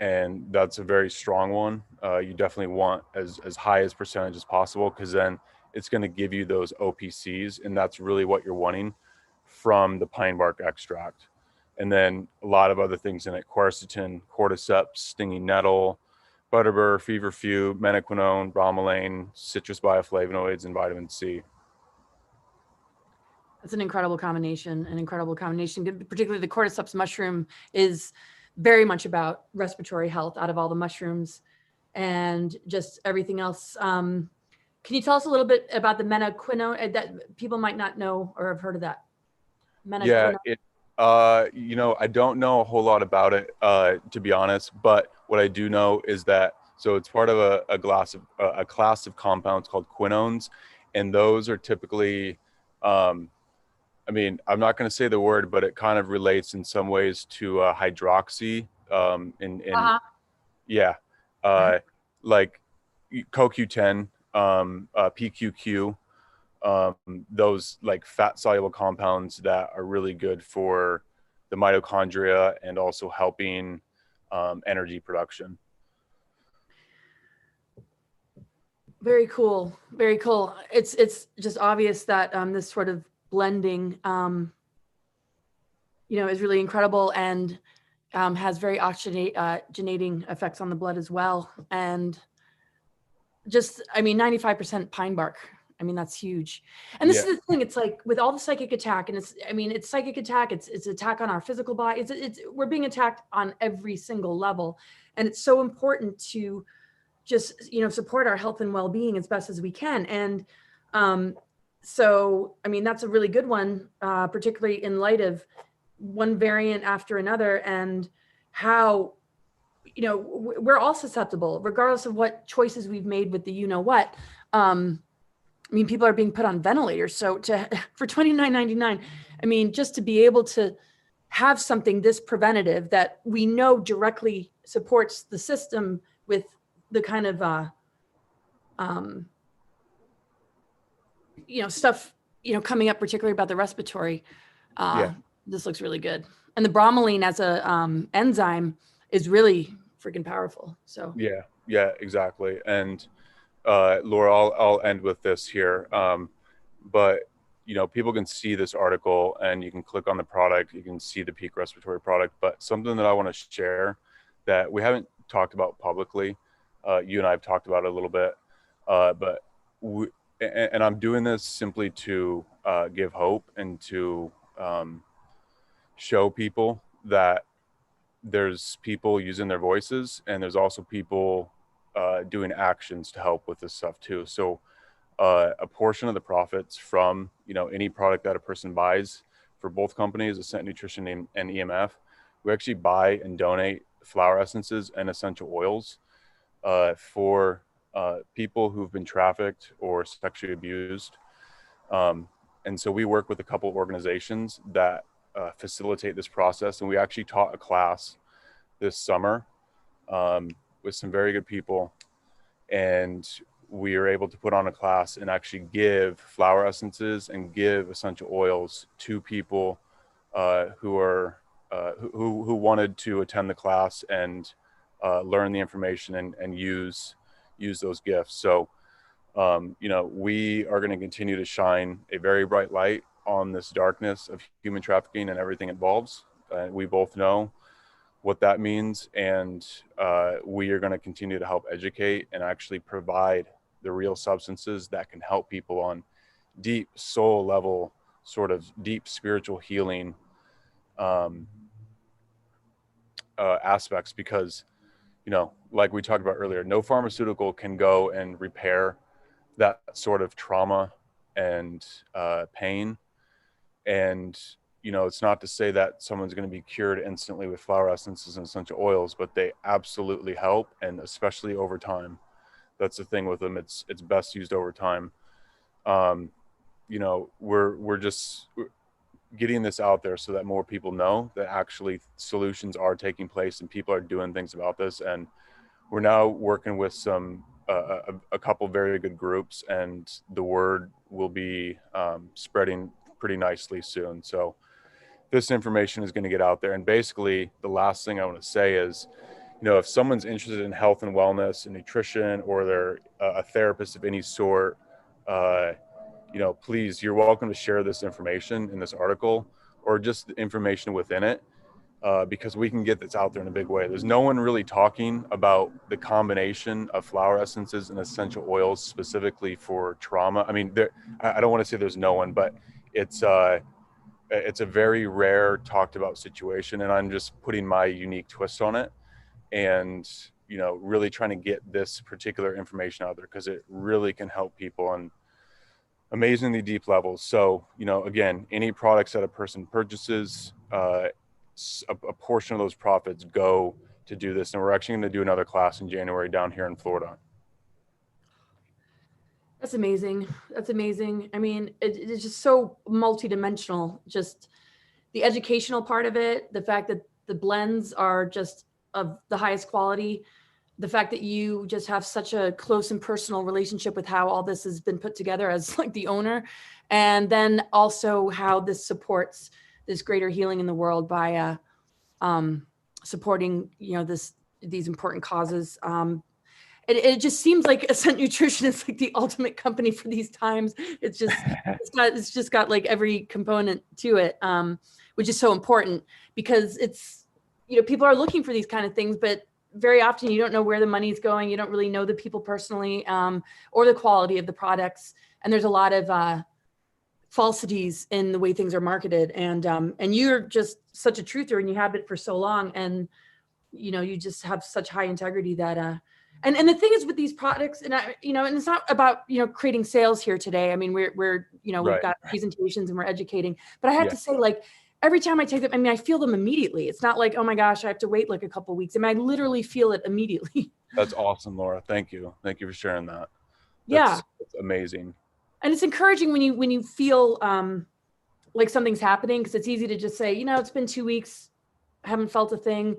and that's a very strong one. You definitely want as high as percentage as possible, because then it's going to give you those OPCs, and that's really what you're wanting from the pine bark extract. And then a lot of other things in it: quercetin, cordyceps, stinging nettle, butterbur, feverfew, menaquinone, bromelain, citrus bioflavonoids, and vitamin C. That's an incredible combination, particularly the cordyceps mushroom is very much about respiratory health out of all the mushrooms and just everything else. Can you tell us a little bit about the menaquinone that people might not know or have heard of that? Yeah, you know, I don't know a whole lot about it, to be honest, but what I do know is that, so it's part of a class of compounds called quinones, and those are typically, I mean, I'm not going to say the word, but it kind of relates in some ways to hydroxy, yeah, like CoQ10, PQQ, those like fat soluble compounds that are really good for the mitochondria and also helping energy production. Very cool. Very cool. It's just obvious that this sort of blending, you know, is really incredible and has very oxygenating effects on the blood as well. And just, I mean, 95% pine bark. I mean, that's huge. And this is the thing. It's like with all the psychic attack, and it's, I mean, it's psychic attack. It's attack on our physical body. We're being attacked on every single level. And it's so important to just, you know, support our health and well-being as best as we can. And so, I mean, that's a really good one, particularly in light of one variant after another, and how, you know, we're all susceptible, regardless of what choices we've made with the, you know what. I mean, people are being put on ventilators. So for $29.99, I mean, just to be able to have something this preventative that we know directly supports the system with the kind of, you know, stuff, you know, coming up, particularly about the respiratory, this looks really good. And the bromelain as a enzyme is really freaking powerful. So yeah, exactly. And Laura, I'll end with this here. But you know, people can see this article and you can click on the product, you can see the Peak Respiratory product, but something that I want to share that we haven't talked about publicly, you and I have talked about it a little bit, but and I'm doing this simply to give hope and to show people that there's people using their voices, and there's also people doing actions to help with this stuff too. So a portion of the profits from, you know, any product that a person buys for both companies, Ascent Nutrition and EMF, we actually buy and donate flower essences and essential oils for people who've been trafficked or sexually abused. And so we work with a couple of organizations that facilitate this process. And we actually taught a class this summer with some very good people. And we are able to put on a class and actually give flower essences and give essential oils to people who wanted to attend the class and learn the information and use those gifts. So, we are going to continue to shine a very bright light on this darkness of human trafficking and everything it involves. We both know what that means, and we are going to continue to help educate and actually provide the real substances that can help people on deep soul level, sort of deep spiritual healing aspects, because like we talked about earlier, no pharmaceutical can go and repair that sort of trauma and pain. And it's not to say that someone's going to be cured instantly with flower essences and essential oils, but they absolutely help, and especially over time. That's the thing with them. It's best used over time. We're just getting this out there so that more people know that actually solutions are taking place and people are doing things about this. And we're now working with a couple very good groups, and the word will be spreading pretty nicely soon. So this information is going to get out there. And basically the last thing I want to say is, if someone's interested in health and wellness and nutrition, or they're a therapist of any sort, please, you're welcome to share this information in this article, or just the information within it, because we can get this out there in a big way. There's no one really talking about the combination of flower essences and essential oils specifically for trauma. I mean, I don't want to say there's no one, but it's a very rare talked about situation, and I'm just putting my unique twist on it, and really trying to get this particular information out there, because it really can help people on amazingly deep levels. So again, any products that a person purchases, a portion of those profits go to do this. And we're actually going to do another class in January down here in Florida. That's amazing. That's amazing. I mean, it's just so multidimensional. Just the educational part of it, the fact that the blends are just of the highest quality, the fact that you just have such a close and personal relationship with how all this has been put together as like the owner, and then also how this supports this greater healing in the world by supporting these important causes. It just seems like Ascent Nutrition is like the ultimate company for these times. It's just got like every component to it, which is so important, because it's, people are looking for these kind of things, but very often you don't know where the money's going. You don't really know the people personally, or the quality of the products. And there's a lot of falsities in the way things are marketed. And you're just such a truther, and you have it for so long. And, you just have such high integrity that, and the thing is with these products, and and it's not about, creating sales here today. I mean, we've Right. got presentations and we're educating, but I have to say, like, every time I take them, I mean, I feel them immediately. It's not like, oh my gosh, I have to wait like a couple of weeks. I mean, I literally feel it immediately. That's awesome, Laura. Thank you. Thank you for sharing that. That's amazing. And it's encouraging when you feel like something's happening, because it's easy to just say, it's been 2 weeks, I haven't felt a thing.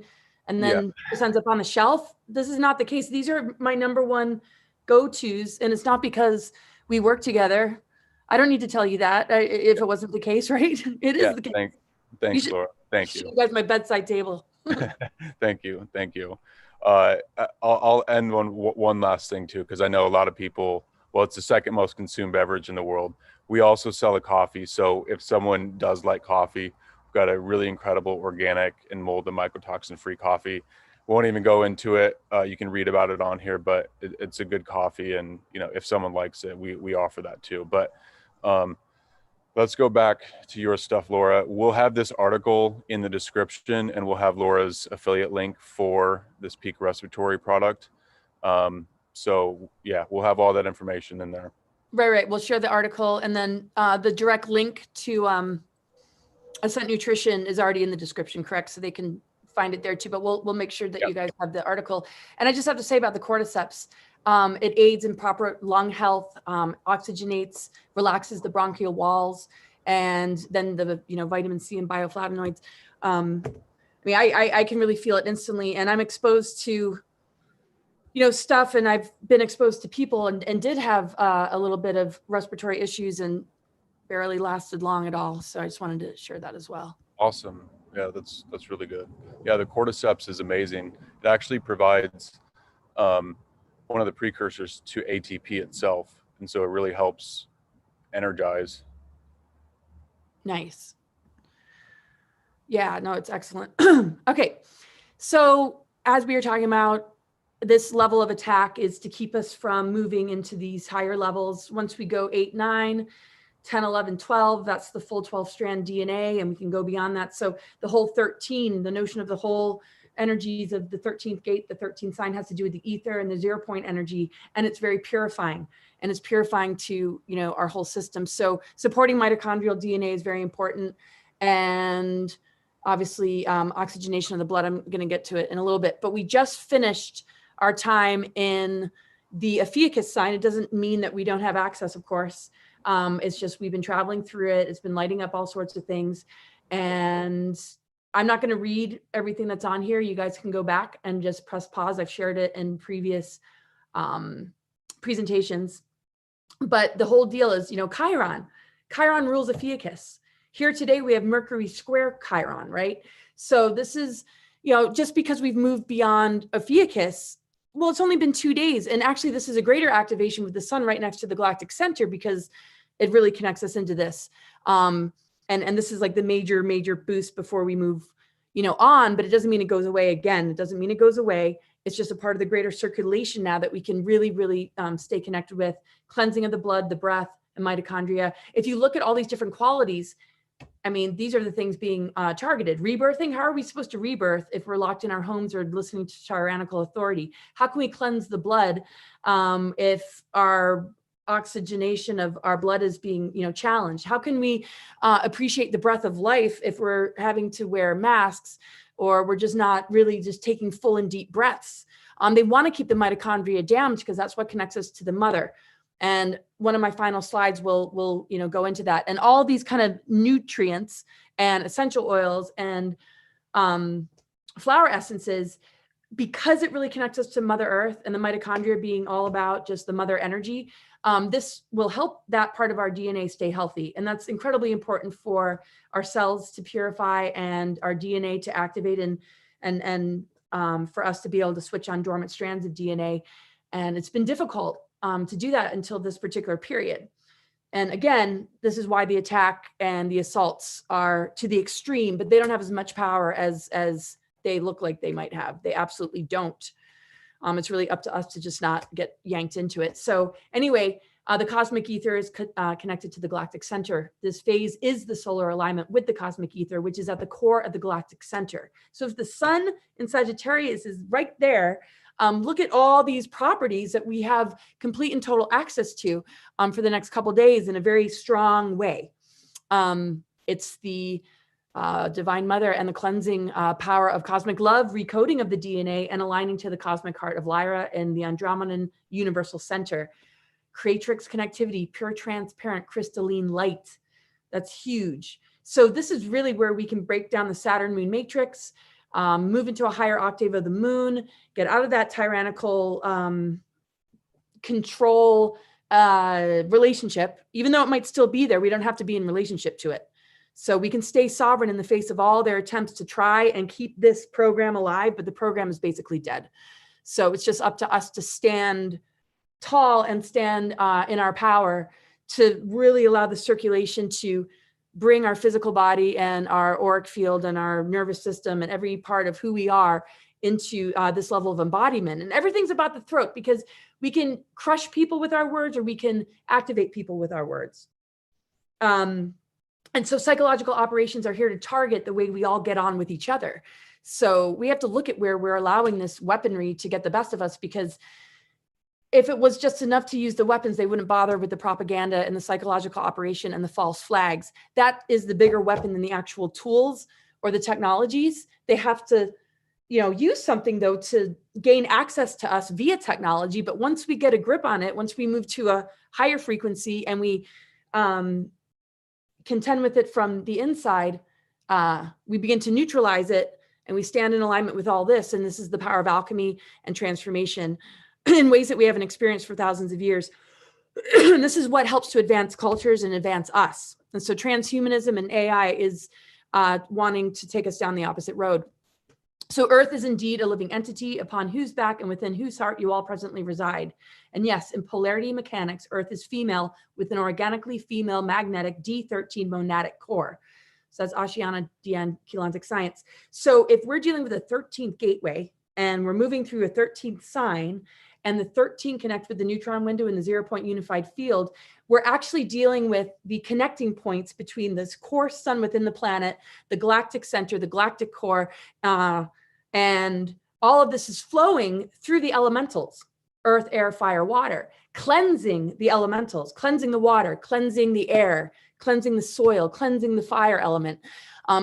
And then this ends up on the shelf. This is not the case. These are my number one go-tos. And it's not because we work together. I don't need to tell you that if it wasn't the case, right? It is the case. Thanks, Laura. Thank you. You guys, my bedside table. Thank you. I'll end on one last thing too, because I know a lot of people, well, it's the second most consumed beverage in the world. We also sell a coffee. So if someone does like coffee, we've got a really incredible organic and mold and mycotoxin free coffee. Won't even go into it. You can read about it on here, but it's a good coffee. And, if someone likes it, we offer that too. But let's go back to your stuff, Laura. We'll have this article in the description, and we'll have Laura's affiliate link for this Peak Respiratory product. So yeah, we'll have all that information in there. Right. We'll share the article, and then the direct link to Ascent Nutrition is already in the description, correct? So they can find it there too, but we'll make sure that you guys have the article. And I just have to say about the cordyceps, it aids in proper lung health, oxygenates, relaxes the bronchial walls, and then the vitamin C and bioflavonoids. I mean, I can really feel it instantly, and I'm exposed to stuff, and I've been exposed to people and did have a little bit of respiratory issues and barely lasted long at all. So I just wanted to share that as well. Awesome. Yeah, that's really good. Yeah, the cordyceps is amazing. It actually provides one of the precursors to ATP itself. And so it really helps energize. Nice. Yeah, no, it's excellent. Okay. So as we were talking about, this level of attack is to keep us from moving into these higher levels. Once we go 8, 9, 10, 11, 12, that's the full 12 strand DNA, and we can go beyond that. So the whole 13, the notion of the whole energies of the 13th gate, the 13th sign, has to do with the ether and the 0 point energy, and it's very purifying, and it's purifying to, our whole system. So supporting mitochondrial DNA is very important. And obviously oxygenation of the blood, I'm going to get to it in a little bit, but we just finished our time in the 𝗵𝘀𝗶𝗄 sign. It doesn't mean that we don't have access, of course. It's just we've been traveling through it. It's been lighting up all sorts of things. And I'm not going to read everything that's on here. You guys can go back and just press pause. I've shared it in previous presentations. But the whole deal is, Chiron. Chiron rules 𝗵𝘀𝗶𝗄. Here today, we have Mercury square Chiron, right? So this is, just because we've moved beyond 𝗵𝘀𝗶𝗄, well, it's only been 2 days. And actually, this is a greater activation with the sun right next to the galactic center, because it really connects us into this. And this is like the major boost before we move, on, but it doesn't mean it goes away again. It doesn't mean it goes away. It's just a part of the greater circulation now that we can really stay connected with. Cleansing of the blood, the breath, and mitochondria. If you look at all these different qualities, these are the things being targeted. Rebirthing, how are we supposed to rebirth if we're locked in our homes or listening to tyrannical authority? How can we cleanse the blood if our oxygenation of our blood is being, challenged? How can we appreciate the breath of life if we're having to wear masks, or we're just not really just taking full and deep breaths? They want to keep the mitochondria down because that's what connects us to the mother. And one of my final slides will go into that. And all these kind of nutrients and essential oils and flower essences, because it really connects us to Mother Earth and the mitochondria being all about just the mother energy, this will help that part of our DNA stay healthy. And that's incredibly important for our cells to purify and our DNA to activate and for us to be able to switch on dormant strands of DNA. And it's been difficult to do that until this particular period. And again, this is why the attack and the assaults are to the extreme, but they don't have as much power as they look like they might have. They absolutely don't. It's really up to us to just not get yanked into it. So anyway, the cosmic ether is connected to the galactic center. This phase is the solar alignment with the cosmic ether, which is at the core of the galactic center. So if the sun in Sagittarius is right there, look at all these properties that we have complete and total access to for the next couple of days in a very strong way. It's the Divine Mother and the cleansing power of cosmic love, recoding of the DNA and aligning to the cosmic heart of Lyra and the Andromedan universal center. Creatrix connectivity, pure, transparent, crystalline light. That's huge. So this is really where we can break down the Saturn moon matrix, move into a higher octave of the moon, get out of that tyrannical control relationship. Even though it might still be there, we don't have to be in relationship to it. So we can stay sovereign in the face of all their attempts to try and keep this program alive, but the program is basically dead. So it's just up to us to stand tall and stand in our power to really allow the circulation to bring our physical body and our auric field and our nervous system and every part of who we are into this level of embodiment. And everything's about the throat, because we can crush people with our words or we can activate people with our words. And so psychological operations are here to target the way we all get on with each other. So we have to look at where we're allowing this weaponry to get the best of us, because if it was just enough to use the weapons, they wouldn't bother with the propaganda and the psychological operation and the false flags. That is the bigger weapon than the actual tools or the technologies. They have to, use something though to gain access to us via technology. But once we get a grip on it, once we move to a higher frequency and we contend with it from the inside, we begin to neutralize it and we stand in alignment with all this. And this is the power of alchemy and transformation in ways that we haven't experienced for thousands of years. And this is what helps to advance cultures and advance us. And so transhumanism and AI is wanting to take us down the opposite road. So Earth is indeed a living entity upon whose back and within whose heart you all presently reside. And yes, in polarity mechanics, Earth is female with an organically female magnetic D13 monadic core. So that's Ashiana Dian Keylontic science. So if we're dealing with a 13th gateway and we're moving through a 13th sign, and the 13 connects with the neutron window in the 0-point unified field, we're actually dealing with the connecting points between this core sun within the planet, the galactic center, the galactic core, and all of this is flowing through the elementals, earth, air, fire, water, cleansing the elementals, cleansing the water, cleansing the air, cleansing the soil, cleansing the fire element.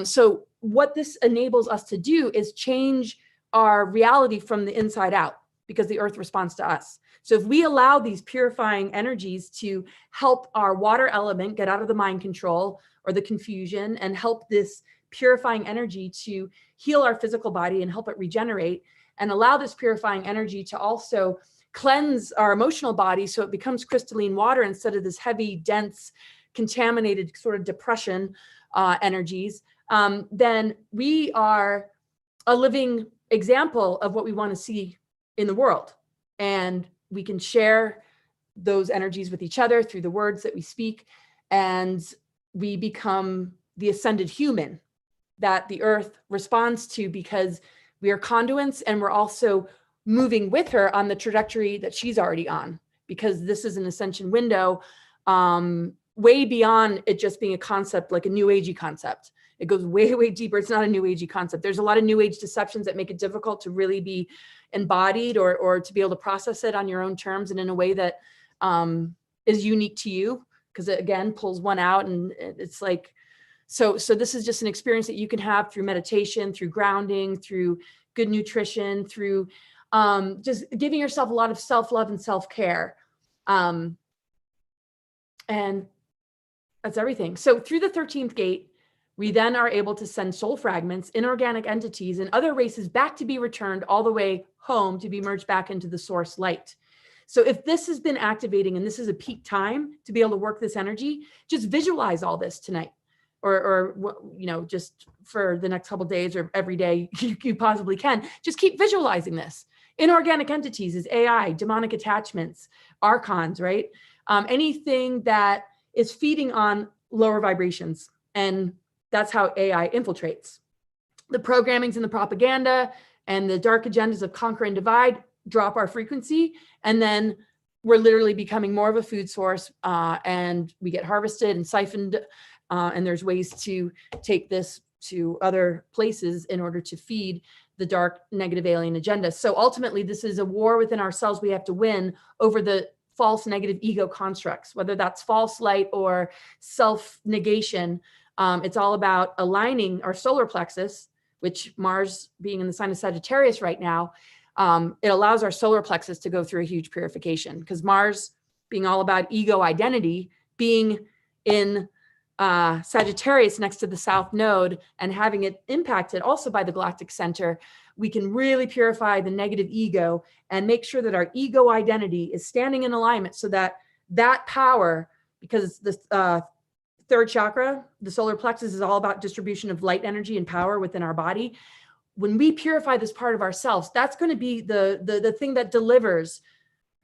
So what this enables us to do is change our reality from the inside out, because the earth responds to us. So if we allow these purifying energies to help our water element get out of the mind control or the confusion, and help this purifying energy to heal our physical body and help it regenerate, and allow this purifying energy to also cleanse our emotional body so it becomes crystalline water instead of this heavy, dense, contaminated sort of depression energies, then we are a living example of what we want to see in the world. And we can share those energies with each other through the words that we speak, and we become the ascended human that the earth responds to, because we are conduits and we're also moving with her on the trajectory that she's already on, because this is an ascension window way beyond it just being a concept, like a new agey concept. It goes way, way deeper. It's not a new agey concept. There's a lot of new age deceptions that make it difficult to really be embodied or to be able to process it on your own terms and in a way that is unique to you, because it again pulls one out. And it's like, so this is just an experience that you can have through meditation, through grounding, through good nutrition, through just giving yourself a lot of self-love and self-care. And that's everything. So through the 13th gate, we then are able to send soul fragments, inorganic entities, and other races back to be returned all the way home to be merged back into the source light. So if this has been activating and this is a peak time to be able to work this energy, just visualize all this tonight, or you know, just for the next couple of days or every day you possibly can. Just keep visualizing this. Inorganic entities is AI, demonic attachments, archons, right? Anything that is feeding on lower vibrations, and that's how AI infiltrates. The programmings and the propaganda and the dark agendas of conquer and divide drop our frequency, and then we're literally becoming more of a food source, and we get harvested and siphoned, and there's ways to take this to other places in order to feed the dark negative alien agenda. So ultimately, this is a war within ourselves we have to win over the false negative ego constructs, whether that's false light or self-negation. It's all about aligning our solar plexus, which Mars being in the sign of Sagittarius right now, it allows our solar plexus to go through a huge purification, because Mars being all about ego identity, being in Sagittarius next to the South Node and having it impacted also by the galactic center, we can really purify the negative ego and make sure that our ego identity is standing in alignment, so that that power, because the third chakra, the solar plexus, is all about distribution of light energy and power within our body. When we purify this part of ourselves, that's going to be the thing that delivers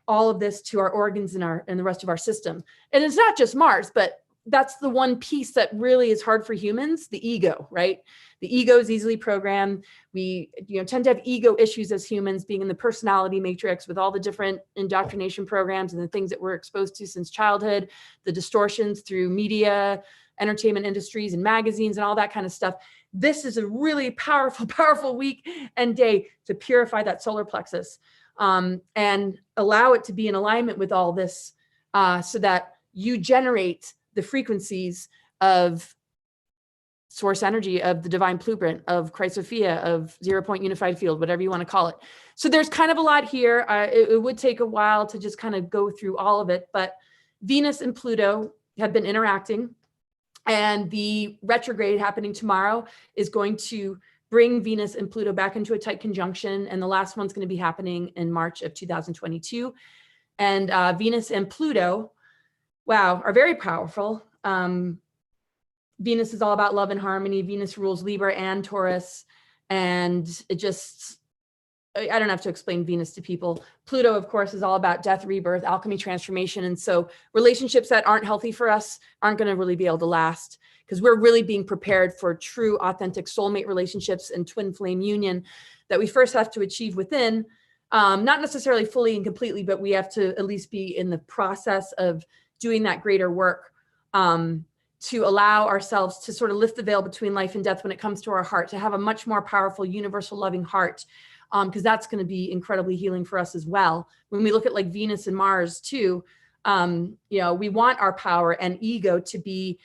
all of this to our organs and the rest of our system. And it's not just Mars, but that's the one piece that really is hard for humans, the ego, right? The ego is easily programmed. We tend to have ego issues as humans, being in the personality matrix with all the different indoctrination programs and the things that we're exposed to since childhood, the distortions through media, entertainment industries and magazines and all that kind of stuff. This is a really powerful, powerful week and day to purify that solar plexus, and allow it to be in alignment with all this, so that you generate the frequencies of source energy, of the divine blueprint, of Gaia-Sophia, of 0-point unified field, whatever you want to call it. So there's kind of a lot here. It would take a while to just kind of go through all of it, but Venus and Pluto have been interacting, and the retrograde happening tomorrow is going to bring Venus and Pluto back into a tight conjunction. And the last one's going to be happening in March of 2022. And Venus and Pluto, wow, are very powerful. Venus is all about love and harmony. Venus rules Libra and Taurus. And it just, I don't have to explain Venus to people. Pluto, of course, is all about death, rebirth, alchemy, transformation. And so relationships that aren't healthy for us aren't going to really be able to last, because we're really being prepared for true, authentic soulmate relationships and twin flame union that we first have to achieve within. Not necessarily fully and completely, but we have to at least be in the process of doing that greater work to allow ourselves to sort of lift the veil between life and death when it comes to our heart, to have a much more powerful, universal, loving heart. Because that's going to be incredibly healing for us as well. When we look at like Venus and Mars too, you know, we want our power and ego to be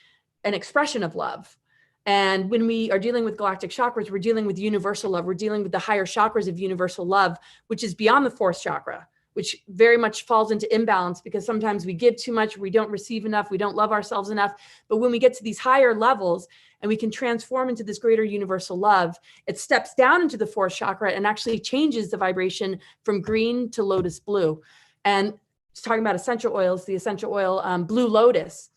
an expression of love. And when we are dealing with galactic chakras, we're dealing with universal love. We're dealing with the higher chakras of universal love, which is beyond the fourth chakra, which very much falls into imbalance because sometimes we give too much, we don't receive enough, we don't love ourselves enough. But when we get to these higher levels and we can transform into this greater universal love, it steps down into the fourth chakra and actually changes the vibration from green to lotus blue. And it's talking about essential oils, the essential oil Blue Lotus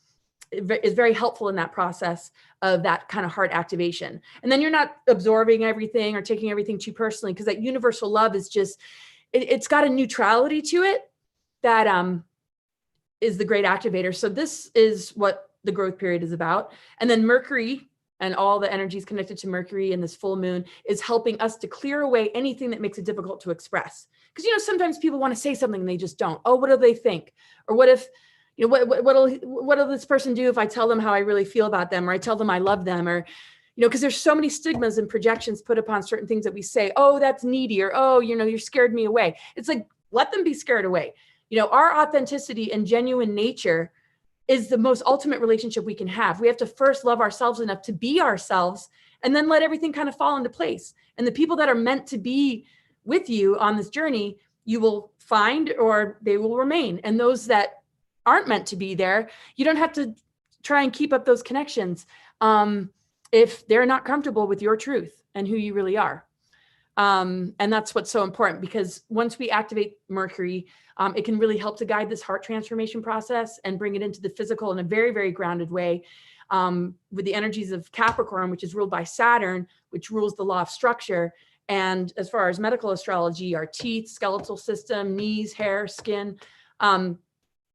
is very helpful in that process of that kind of heart activation. And then you're not absorbing everything or taking everything too personally, because that universal love is just, it's got a neutrality to it that is the great activator. So this is what the growth period is about. And then Mercury and all the energies connected to Mercury and this full moon is helping us to clear away anything that makes it difficult to express. Because, you know, sometimes people want to say something and they just don't. Oh, what do they think? Or what if, you know, what'll this person do if I tell them how I really feel about them, or I tell them I love them, or, you know, because there's so many stigmas and projections put upon certain things that we say, oh, that's needy, or, oh, you know, you're scared me away. It's like, let them be scared away. You know, our authenticity and genuine nature is the most ultimate relationship we can have. We have to first love ourselves enough to be ourselves, and then let everything kind of fall into place. And the people that are meant to be with you on this journey, you will find, or they will remain. And those that aren't meant to be there, you don't have to try and keep up those connections if they're not comfortable with your truth and who you really are. And that's what's so important, because once we activate Mercury, it can really help to guide this heart transformation process and bring it into the physical in a very, very grounded way, with the energies of Capricorn, which is ruled by Saturn, which rules the law of structure. And as far as medical astrology, our teeth, skeletal system, knees, hair, skin,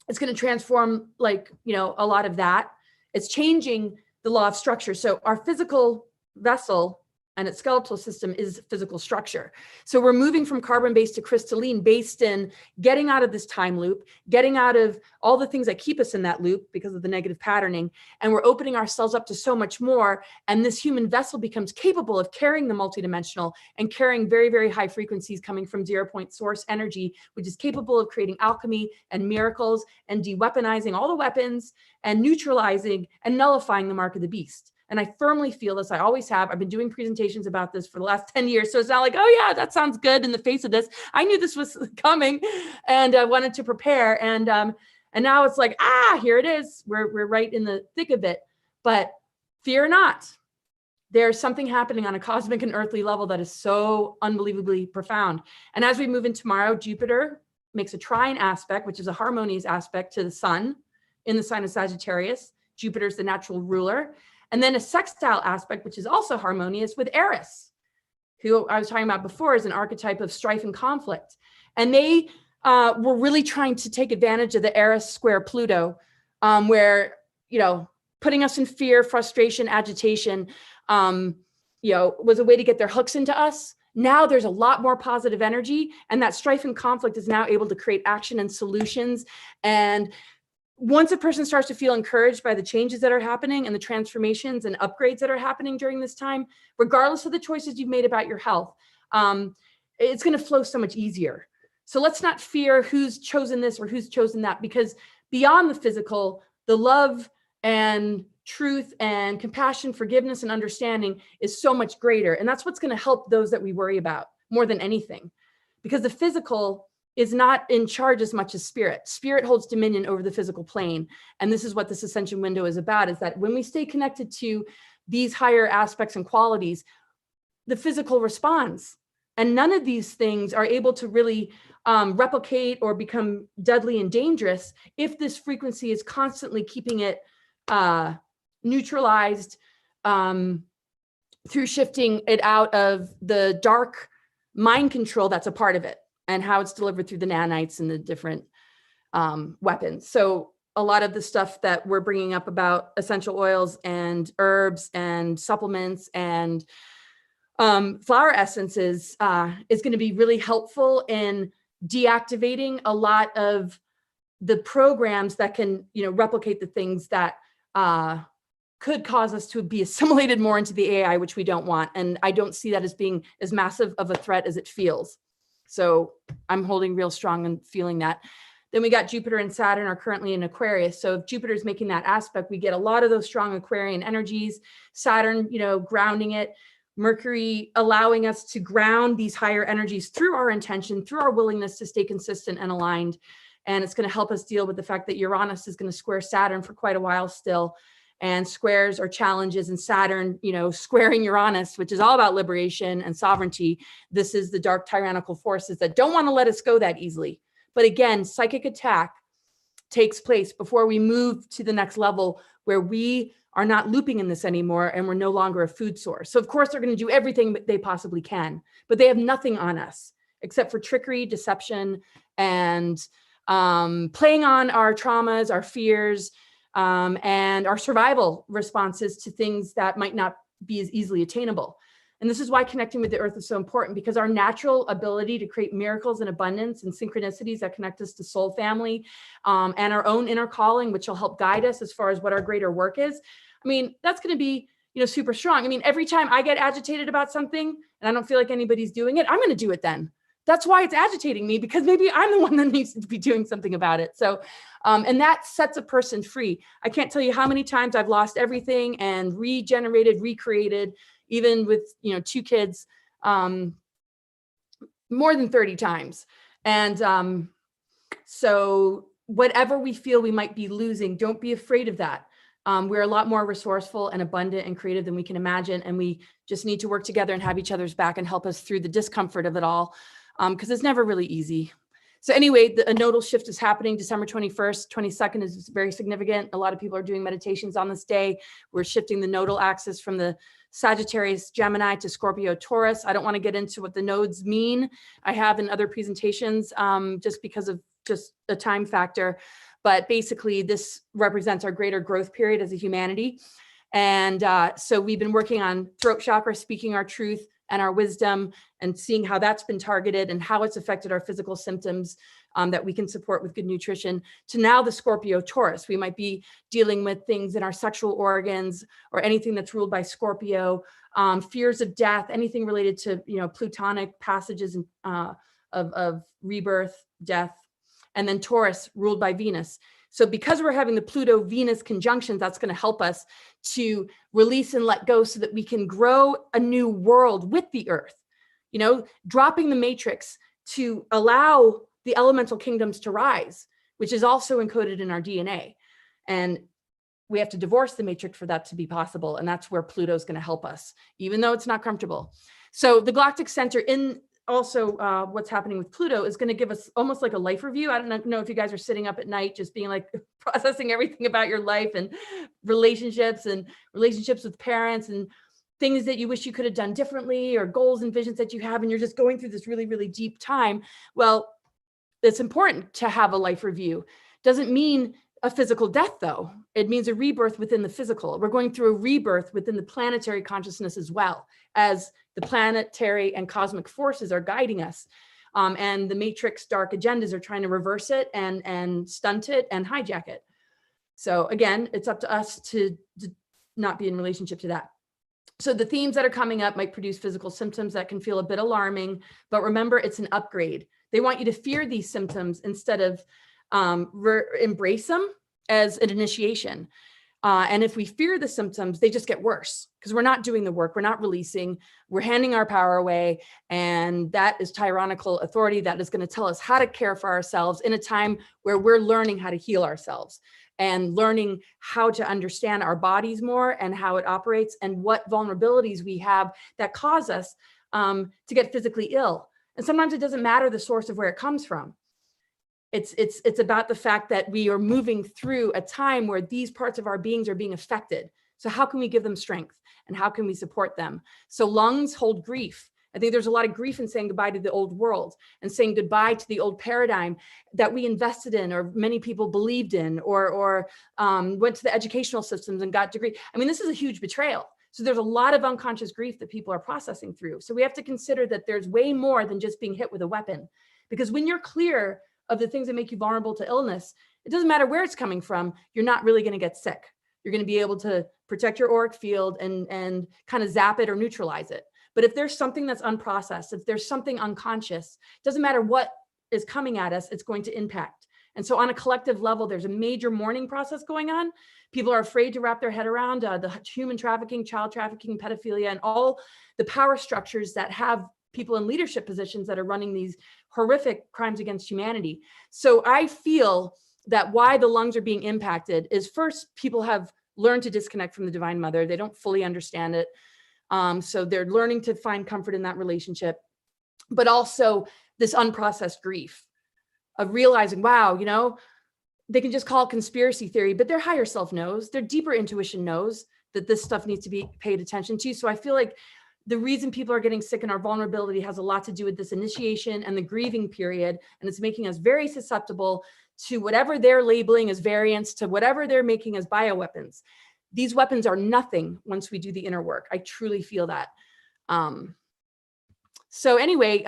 it's going to transform, like, you know, a lot of that. It's changing the law of structure. So our physical vessel and its skeletal system is physical structure. So we're moving from carbon-based to crystalline, based in getting out of this time loop, getting out of all the things that keep us in that loop because of the negative patterning. And we're opening ourselves up to so much more. And this human vessel becomes capable of carrying the multidimensional and carrying very, very high frequencies coming from 0-point source energy, which is capable of creating alchemy and miracles and de-weaponizing all the weapons and neutralizing and nullifying the mark of the beast. And I firmly feel this. I always have. I've been doing presentations about this for the last 10 years. So it's not like, oh yeah, that sounds good in the face of this. I knew this was coming and I wanted to prepare. And now it's like, here it is. We're right in the thick of it. But fear not. There's something happening on a cosmic and earthly level that is so unbelievably profound. And as we move in tomorrow, Jupiter makes a trine aspect, which is a harmonious aspect to the sun in the sign of Sagittarius. Jupiter's the natural ruler. And then a sextile aspect, which is also harmonious, with Eris, who I was talking about before, is an archetype of strife and conflict. And they were really trying to take advantage of the Eris square Pluto, where, you know, putting us in fear, frustration, agitation, you know, was a way to get their hooks into us. Now there's a lot more positive energy, and that strife and conflict is now able to create action and solutions. And once a person starts to feel encouraged by the changes that are happening and the transformations and upgrades that are happening during this time, regardless of the choices you've made about your health, it's going to flow so much easier. So let's not fear who's chosen this or who's chosen that, because beyond the physical, the love and truth and compassion, forgiveness, and understanding is so much greater. And that's what's going to help those that we worry about more than anything, because the physical is not in charge as much as spirit. Spirit holds dominion over the physical plane. And this is what this ascension window is about, is that when we stay connected to these higher aspects and qualities, the physical responds. And none of these things are able to really replicate or become deadly and dangerous if this frequency is constantly keeping it neutralized through shifting it out of the dark mind control that's a part of it, and how it's delivered through the nanites and the different weapons. So a lot of the stuff that we're bringing up about essential oils and herbs and supplements and flower essences is going to be really helpful in deactivating a lot of the programs that can, replicate the things that could cause us to be assimilated more into the AI, which we don't want. And I don't see that as being as massive of a threat as it feels. So I'm holding real strong and feeling that. Then we got Jupiter and Saturn are currently in Aquarius. So if Jupiter is making that aspect, we get a lot of those strong Aquarian energies. Saturn, grounding it. Mercury allowing us to ground these higher energies through our intention, through our willingness to stay consistent and aligned. And it's going to help us deal with the fact that Uranus is going to square Saturn for quite a while still. And squares are challenges, and Saturn, squaring Uranus, which is all about liberation and sovereignty. This is the dark tyrannical forces that don't want to let us go that easily. But again, psychic attack takes place before we move to the next level where we are not looping in this anymore and we're no longer a food source. So of course they're going to do everything they possibly can, but they have nothing on us except for trickery, deception, and playing on our traumas, our fears, and our survival responses to things that might not be as easily attainable. And this is why connecting with the earth is so important, because our natural ability to create miracles and abundance and synchronicities that connect us to soul family and our own inner calling, which will help guide us as far as what our greater work is. I mean, that's going to be, super strong. I mean, every time I get agitated about something and I don't feel like anybody's doing it, I'm going to do it then. That's why it's agitating me, because maybe I'm the one that needs to be doing something about it. So, and that sets a person free. I can't tell you how many times I've lost everything and regenerated, recreated, even with, 2 kids, more than 30 times. And so whatever we feel we might be losing, don't be afraid of that. We're a lot more resourceful and abundant and creative than we can imagine. And we just need to work together and have each other's back and help us through the discomfort of it all. Because it's never really easy. So anyway, a nodal shift is happening December 21st, 22nd is very significant. A lot of people are doing meditations on this day. We're shifting the nodal axis from the Sagittarius Gemini to Scorpio Taurus. I don't want to get into what the nodes mean. I have in other presentations just because of just a time factor. But basically this represents our greater growth period as a humanity. And so we've been working on throat chakra, speaking our truth and our wisdom, and seeing how that's been targeted and how it's affected our physical symptoms that we can support with good nutrition, to now the Scorpio Taurus. We might be dealing with things in our sexual organs or anything that's ruled by Scorpio, fears of death, anything related to, plutonic passages of rebirth, death, and then Taurus ruled by Venus. So because we're having the Pluto-Venus conjunctions, that's going to help us to release and let go so that we can grow a new world with the earth, dropping the matrix to allow the elemental kingdoms to rise, which is also encoded in our DNA. And we have to divorce the matrix for that to be possible. And that's where Pluto is going to help us, even though it's not comfortable. So the Galactic Center in also what's happening with Pluto is going to give us almost like a life review. I don't know if you guys are sitting up at night just being like processing everything about your life and relationships with parents and things that you wish you could have done differently, or goals and visions that you have, and you're just going through this really, really deep time. Well, it's important to have a life review. Doesn't mean a physical death, though. It means a rebirth within the physical. We're going through a rebirth within the planetary consciousness as well, as the planetary and cosmic forces are guiding us. And the matrix dark agendas are trying to reverse it and stunt it and hijack it. So again, it's up to us to not be in relationship to that. So the themes that are coming up might produce physical symptoms that can feel a bit alarming, but remember, it's an upgrade. They want you to fear these symptoms instead of embrace them as an initiation. And if we fear the symptoms, they just get worse because we're not doing the work. We're not releasing. We're handing our power away. And that is tyrannical authority that is going to tell us how to care for ourselves in a time where we're learning how to heal ourselves and learning how to understand our bodies more and how it operates and what vulnerabilities we have that cause us to get physically ill. And sometimes it doesn't matter the source of where it comes from. It's about the fact that we are moving through a time where these parts of our beings are being affected. So how can we give them strength and how can we support them? So lungs hold grief. I think there's a lot of grief in saying goodbye to the old world and saying goodbye to the old paradigm that we invested in or many people believed in or went to the educational systems and got degrees. I mean, this is a huge betrayal. So there's a lot of unconscious grief that people are processing through. So we have to consider that there's way more than just being hit with a weapon. Because when you're clear of the things that make you vulnerable to illness, it doesn't matter where it's coming from, you're not really going to get sick. You're going to be able to protect your auric field and kind of zap it or neutralize it. But if there's something that's unprocessed, if there's something unconscious, it doesn't matter what is coming at us, it's going to impact. And so on a collective level, there's a major mourning process going on. People are afraid to wrap their head around the human trafficking, child trafficking, pedophilia, and all the power structures that have people in leadership positions that are running these horrific crimes against humanity. So I feel that why the lungs are being impacted is first, people have learned to disconnect from the Divine Mother. They don't fully understand it. So they're learning to find comfort in that relationship, but also this unprocessed grief of realizing, wow, you know, they can just call it conspiracy theory, but their higher self knows, their deeper intuition knows that this stuff needs to be paid attention to. So I feel like the reason people are getting sick and our vulnerability has a lot to do with this initiation and the grieving period. And it's making us very susceptible to whatever they're labeling as variants, to whatever they're making as bioweapons. These weapons are nothing once we do the inner work. I truly feel that. So anyway,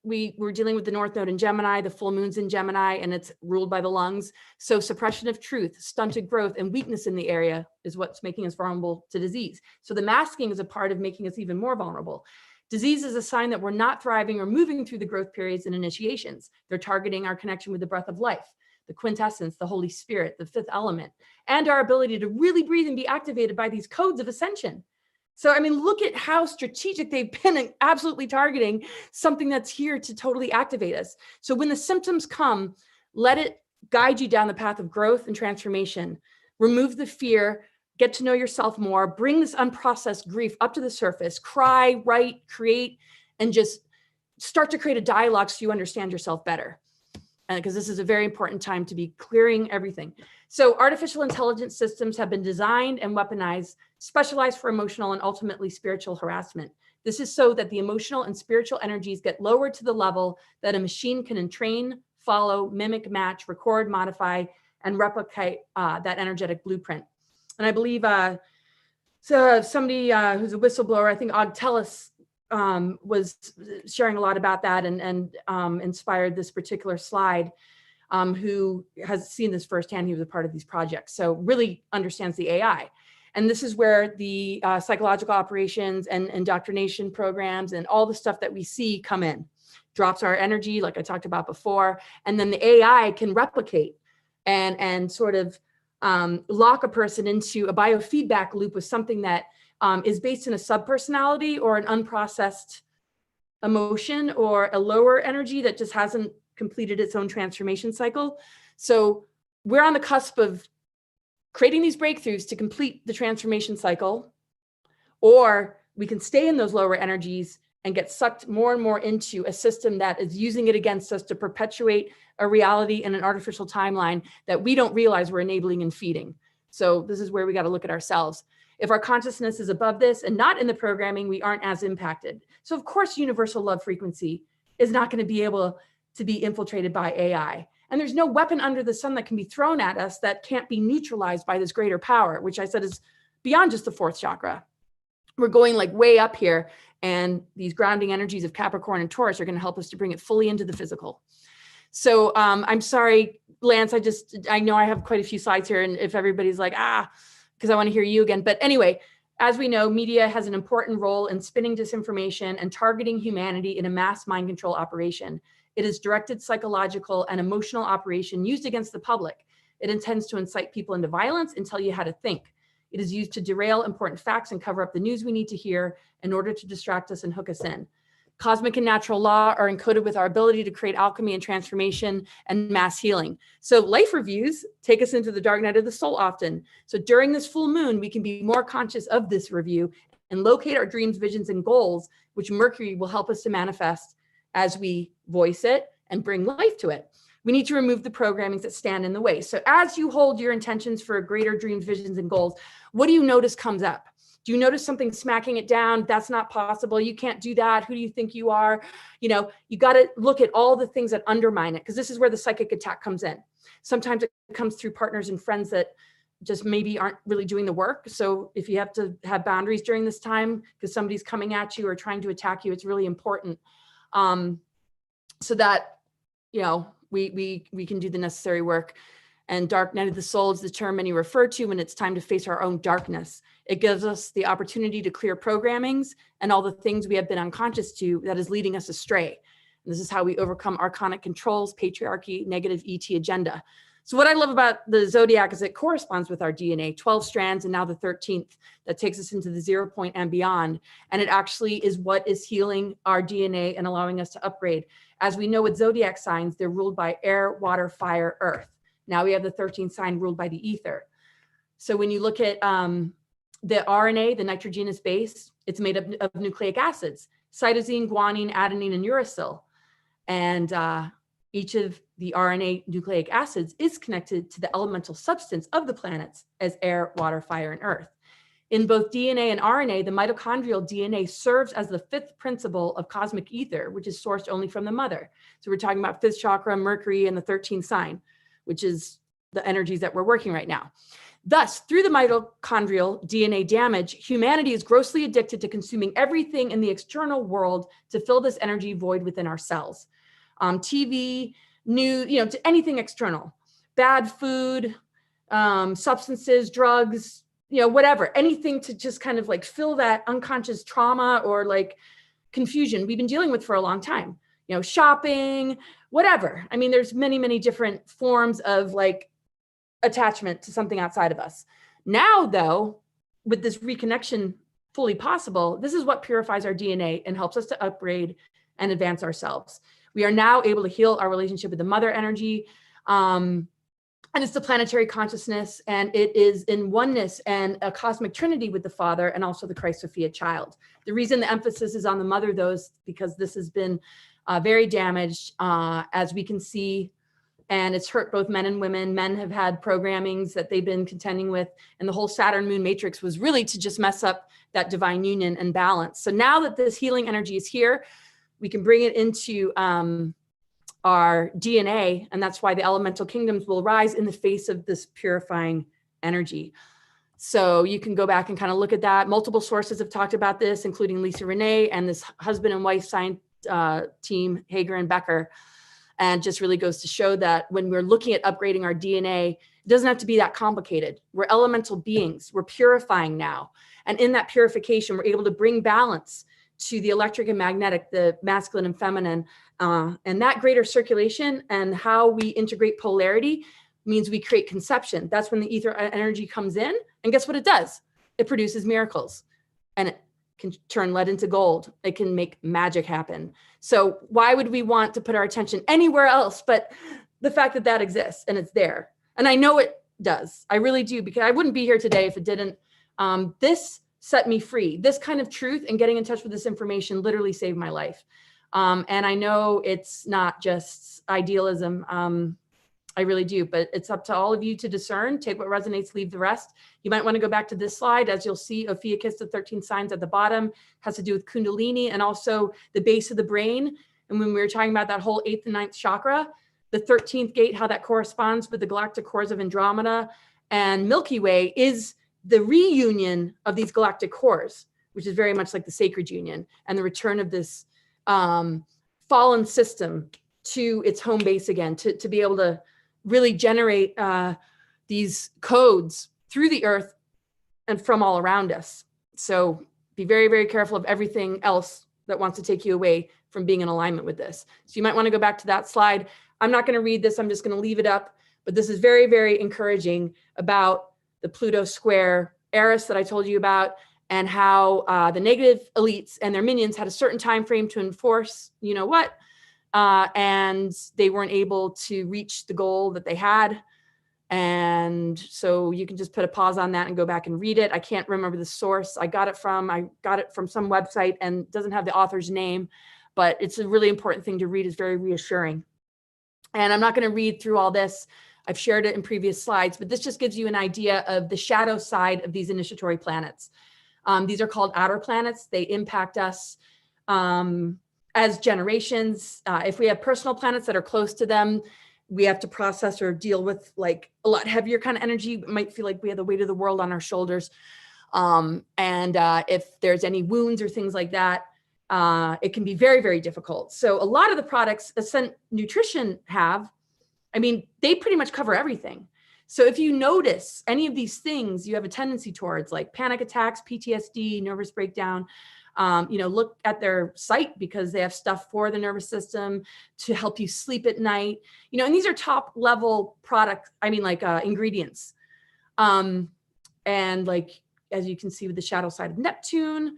we're dealing with the North Node in Gemini, the full moon's in Gemini, and it's ruled by the lungs. So suppression of truth, stunted growth, and weakness in the area is what's making us vulnerable to disease. So the masking is a part of making us even more vulnerable. Disease is a sign that we're not thriving or moving through the growth periods and initiations. They're targeting our connection with the breath of life, the quintessence, the Holy Spirit, the fifth element, and our ability to really breathe and be activated by these codes of ascension. So, I mean, look at how strategic they've been in absolutely targeting something that's here to totally activate us. So when the symptoms come, let it guide you down the path of growth and transformation. Remove the fear, get to know yourself more, bring this unprocessed grief up to the surface, cry, write, create, and just start to create a dialogue so you understand yourself better. Because this is a very important time to be clearing everything. So artificial intelligence systems have been designed and weaponized, specialized for emotional and ultimately spiritual harassment. This is so that the emotional and spiritual energies get lowered to the level that a machine can entrain, follow, mimic, match, record, modify, and replicate that energetic blueprint. And I believe so somebody who's a whistleblower, I think 𝗷𝗫𝘀 was sharing a lot about that and inspired this particular slide, who has seen this firsthand. He was a part of these projects, so really understands the AI. And this is where the psychological operations and indoctrination programs and all the stuff that we see come in. Drops our energy, like I talked about before, and then the AI can replicate and sort of lock a person into a biofeedback loop with something that is based in a subpersonality or an unprocessed emotion or a lower energy that just hasn't completed its own transformation cycle. So we're on the cusp of creating these breakthroughs to complete the transformation cycle, or we can stay in those lower energies and get sucked more and more into a system that is using it against us to perpetuate a reality and an artificial timeline that we don't realize we're enabling and feeding. So this is where we got to look at ourselves. If our consciousness is above this and not in the programming, we aren't as impacted. So of course, universal love frequency is not going to be able to be infiltrated by AI. And there's no weapon under the sun that can be thrown at us that can't be neutralized by this greater power, which I said is beyond just the fourth chakra. We're going like way up here, and these grounding energies of Capricorn and Taurus are going to help us to bring it fully into the physical. So I'm sorry, Lance, I know I have quite a few slides here, and if everybody's like, because I want to hear you again. But anyway, as we know, media has an important role in spinning disinformation and targeting humanity in a mass mind control operation. It is directed psychological and emotional operation used against the public. It intends to incite people into violence and tell you how to think. It is used to derail important facts and cover up the news we need to hear in order to distract us and hook us in. Cosmic and natural law are encoded with our ability to create alchemy and transformation and mass healing. So life reviews take us into the dark night of the soul often. So during this full moon, we can be more conscious of this review and locate our dreams, visions, and goals, which Mercury will help us to manifest as we voice it and bring life to it. We need to remove the programmings that stand in the way. So as you hold your intentions for greater dreams, visions, and goals, what do you notice comes up? Do you notice something smacking it down? That's not possible. You can't do that. Who do you think you are? You know, you got to look at all the things that undermine it, because this is where the psychic attack comes in. Sometimes it comes through partners and friends that just maybe aren't really doing the work. So if you have to have boundaries during this time because somebody's coming at you or trying to attack you, it's really important so that, you know, we can do the necessary work. And dark night of the soul is the term many refer to when it's time to face our own darkness. It gives us the opportunity to clear programmings and all the things we have been unconscious to that is leading us astray. And this is how we overcome archonic controls, patriarchy, negative ET agenda. So what I love about the zodiac is it corresponds with our DNA, 12 strands, and now the 13th that takes us into the 0 point and beyond. And it actually is what is healing our DNA and allowing us to upgrade. As we know with zodiac signs, they're ruled by air, water, fire, earth. Now we have the 13th sign ruled by the ether. So when you look at the RNA, the nitrogenous base, it's made up of nucleic acids, cytosine, guanine, adenine, and uracil. And each of the RNA nucleic acids is connected to the elemental substance of the planets as air, water, fire, and earth. In both DNA and RNA, the mitochondrial DNA serves as the fifth principle of cosmic ether, which is sourced only from the mother. So we're talking about fifth chakra, Mercury, and the 13th sign, which is the energies that we're working right now. Thus, through the mitochondrial DNA damage, humanity is grossly addicted to consuming everything in the external world to fill this energy void within ourselves. TV, news, you know, to anything external, bad food, substances, drugs, you know, whatever, anything to just kind of like fill that unconscious trauma or like confusion we've been dealing with for a long time. You know, shopping, whatever. I mean, there's many, many different forms of like attachment to something outside of us. Now, though, with this reconnection fully possible, this is what purifies our DNA and helps us to upgrade and advance ourselves. We are now able to heal our relationship with the mother energy. And it's the planetary consciousness, and it is in oneness and a cosmic trinity with the Father and also the 𝗍-Sophia child. The reason the emphasis is on the mother, though, is because this has been very damaged, as we can see, and it's hurt both men and women. Men have had programmings that they've been contending with, and the whole Saturn moon matrix was really to just mess up that divine union and balance. So now that this healing energy is here, we can bring it into our DNA, and that's why the elemental kingdoms will rise in the face of this purifying energy. So you can go back and kind of look at that. Multiple sources have talked about this, including Lisa Renee and this husband and wife sign team, Hager and Becker. And just really goes to show that when we're looking at upgrading our DNA, it doesn't have to be that complicated. We're elemental beings. We're purifying now. And in that purification, we're able to bring balance to the electric and magnetic, the masculine and feminine, and that greater circulation and how we integrate polarity means we create conception. That's when the ether energy comes in, and guess what it does? It produces miracles, and it can turn lead into gold. It can make magic happen. So why would we want to put our attention anywhere else but the fact that that exists and it's there? And I know it does. I really do, because I wouldn't be here today if it didn't. This set me free. This kind of truth and getting in touch with this information literally saved my life. And I know it's not just idealism. I really do, but it's up to all of you to discern, take what resonates, leave the rest. You might want to go back to this slide. As you'll see, 𝗍𝘂𝗶𝗆, the 13 signs at the bottom, has to do with Kundalini and also the base of the brain. And when we were talking about that whole 8th and 9th chakra, the 13th gate, how that corresponds with the galactic cores of Andromeda and Milky Way is the reunion of these galactic cores, which is very much like the sacred union and the return of this fallen system to its home base again, to be able to really generate these codes through the earth and from all around us. So be very, very careful of everything else that wants to take you away from being in alignment with this. So you might want to go back to that slide. I'm not going to read this. I'm just going to leave it up. But this is very, very encouraging about the Pluto square Eris that I told you about, and how the negative elites and their minions had a certain time frame to enforce, you know what, and they weren't able to reach the goal that they had. And so you can just put a pause on that and go back and read it. I can't remember the source I got it from some website, and doesn't have the author's name, but it's a really important thing to read. It's very reassuring. And I'm not going to read through all this. I've shared it in previous slides, but this just gives you an idea of the shadow side of these initiatory planets. These are called outer planets. They impact us as generations. If we have personal planets that are close to them, we have to process or deal with like a lot heavier kind of energy. It might feel like we have the weight of the world on our shoulders. If there's any wounds or things like that, it can be very, very difficult. So a lot of the products Ascent Nutrition have, I mean, they pretty much cover everything. So if you notice any of these things you have a tendency towards, like panic attacks, PTSD, nervous breakdown, look at their site, because they have stuff for the nervous system to help you sleep at night, and these are top level product, ingredients. And like, as you can see with the shadow side of Neptune,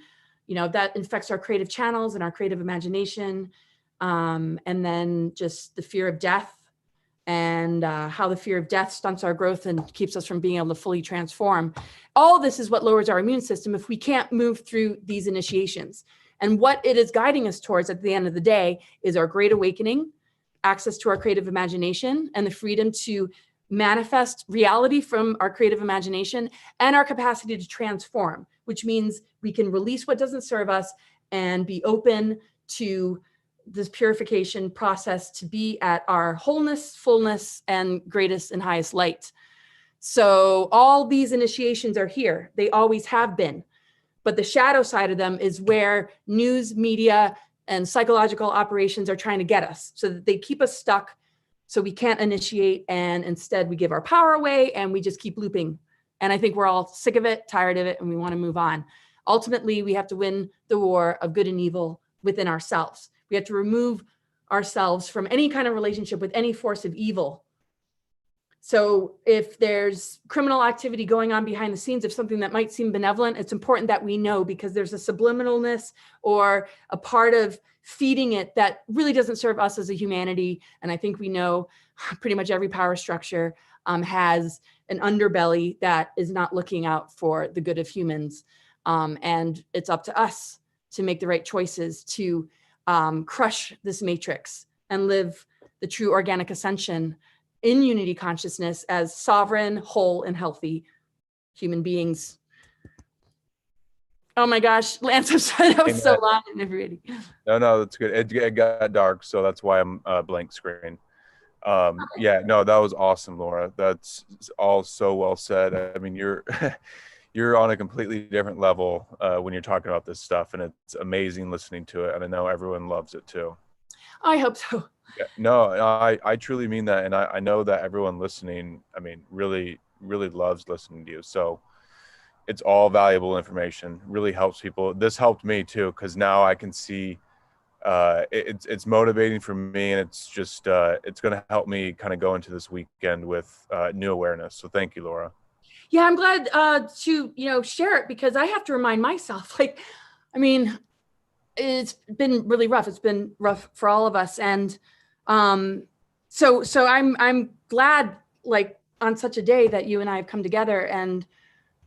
that infects our creative channels and our creative imagination. And then just the fear of death, and how the fear of death stunts our growth and keeps us from being able to fully transform. All this is what lowers our immune system if we can't move through these initiations. And what it is guiding us towards at the end of the day is our great awakening, access to our creative imagination, and the freedom to manifest reality from our creative imagination, and our capacity to transform, which means we can release what doesn't serve us and be open to this purification process to be at our wholeness, fullness, and greatest and highest light. So all these initiations are here. They always have been. But the shadow side of them is where news, media, and psychological operations are trying to get us, so that they keep us stuck, so we can't initiate, and instead we give our power away and we just keep looping. And I think we're all sick of it, tired of it, and we want to move on. Ultimately, we have to win the war of good and evil within ourselves. We have to remove ourselves from any kind of relationship with any force of evil. So if there's criminal activity going on behind the scenes of something that might seem benevolent, it's important that we know, because there's a subliminalness or a part of feeding it that really doesn't serve us as a humanity. And I think we know pretty much every power structure has an underbelly that is not looking out for the good of humans. And it's up to us to make the right choices to crush this matrix and live the true organic ascension in unity consciousness as sovereign, whole, and healthy human beings. Oh my gosh, Lance, I'm sorry, that was so long and never ready. No, that's good. It got dark, so that's why I'm blank screen. Yeah, no, that was awesome, Laura. That's all so well said. I mean, you're you're on a completely different level when you're talking about this stuff, and it's amazing listening to it. And I know everyone loves it too. I hope so. Yeah, no, I truly mean that. And I know that everyone listening, I mean, really, really loves listening to you. So it's all valuable information, really helps people. This helped me too, because now I can see it's motivating for me, and it's just, it's going to help me kind of go into this weekend with new awareness. So thank you, Laura. Yeah, I'm glad to, share it, because I have to remind myself, like, I mean, it's been really rough. It's been rough for all of us. And so I'm glad, like, on such a day that you and I have come together and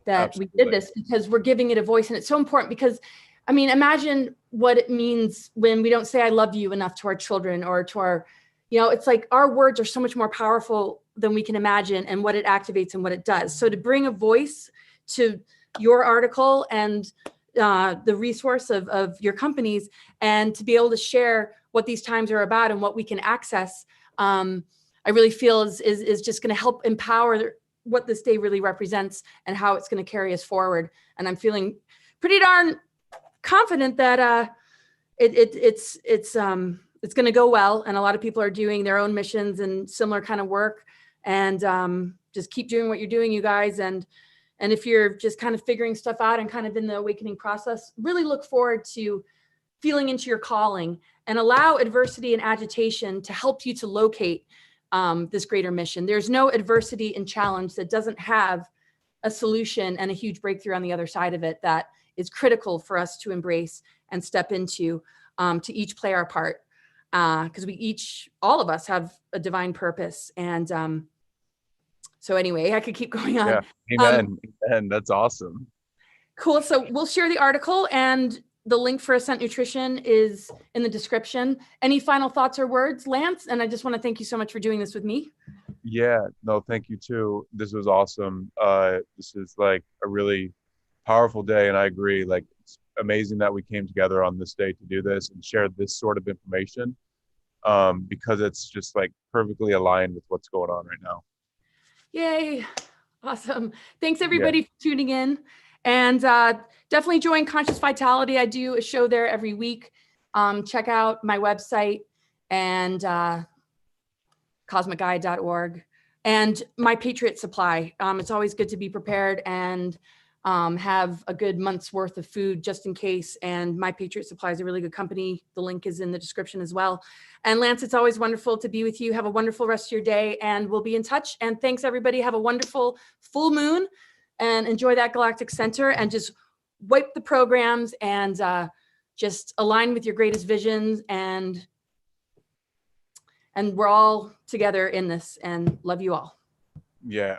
that Absolutely. we did this, because we're giving it a voice. And it's so important, because, I mean, imagine what it means when we don't say I love you enough to our children or to our, it's like our words are so much more powerful than we can imagine, and what it activates and what it does. So to bring a voice to your article and the resource of your companies, and to be able to share what these times are about and what we can access, I really feel is just going to help empower what this day really represents and how it's going to carry us forward. And I'm feeling pretty darn confident that it's going to go well. And a lot of people are doing their own missions and similar kind of work. And just keep doing what you're doing, you guys. And if you're just kind of figuring stuff out and kind of in the awakening process, really look forward to feeling into your calling, and allow adversity and agitation to help you to locate this greater mission. There's no adversity and challenge that doesn't have a solution and a huge breakthrough on the other side of it that is critical for us to embrace and step into, to each play our part. Because all of us have a divine purpose. And so anyway, I could keep going on. Yeah. Amen. Amen. That's awesome. Cool. So we'll share the article, and the link for Ascent Nutrition is in the description. Any final thoughts or words, Lance? And I just want to thank you so much for doing this with me. Yeah, no, thank you too. This was awesome. This is like a really powerful day, and I agree. Like, it's amazing that we came together on this day to do this and share this sort of information, because it's just like perfectly aligned with what's going on right now. Yay. Awesome. Thanks everybody for tuning in, and definitely join Conscious Vitality. I do a show there every week. Check out my website and cosmicguide.org and My Patriot Supply. It's always good to be prepared and have a good month's worth of food just in case. And My Patriot Supply is a really good company. The link is in the description as well. And Lance, it's always wonderful to be with you. Have a wonderful rest of your day, and we'll be in touch. And thanks everybody. Have a wonderful full moon and enjoy that galactic center, and just wipe the programs and just align with your greatest visions. And we're all together in this, and love you all. Yeah.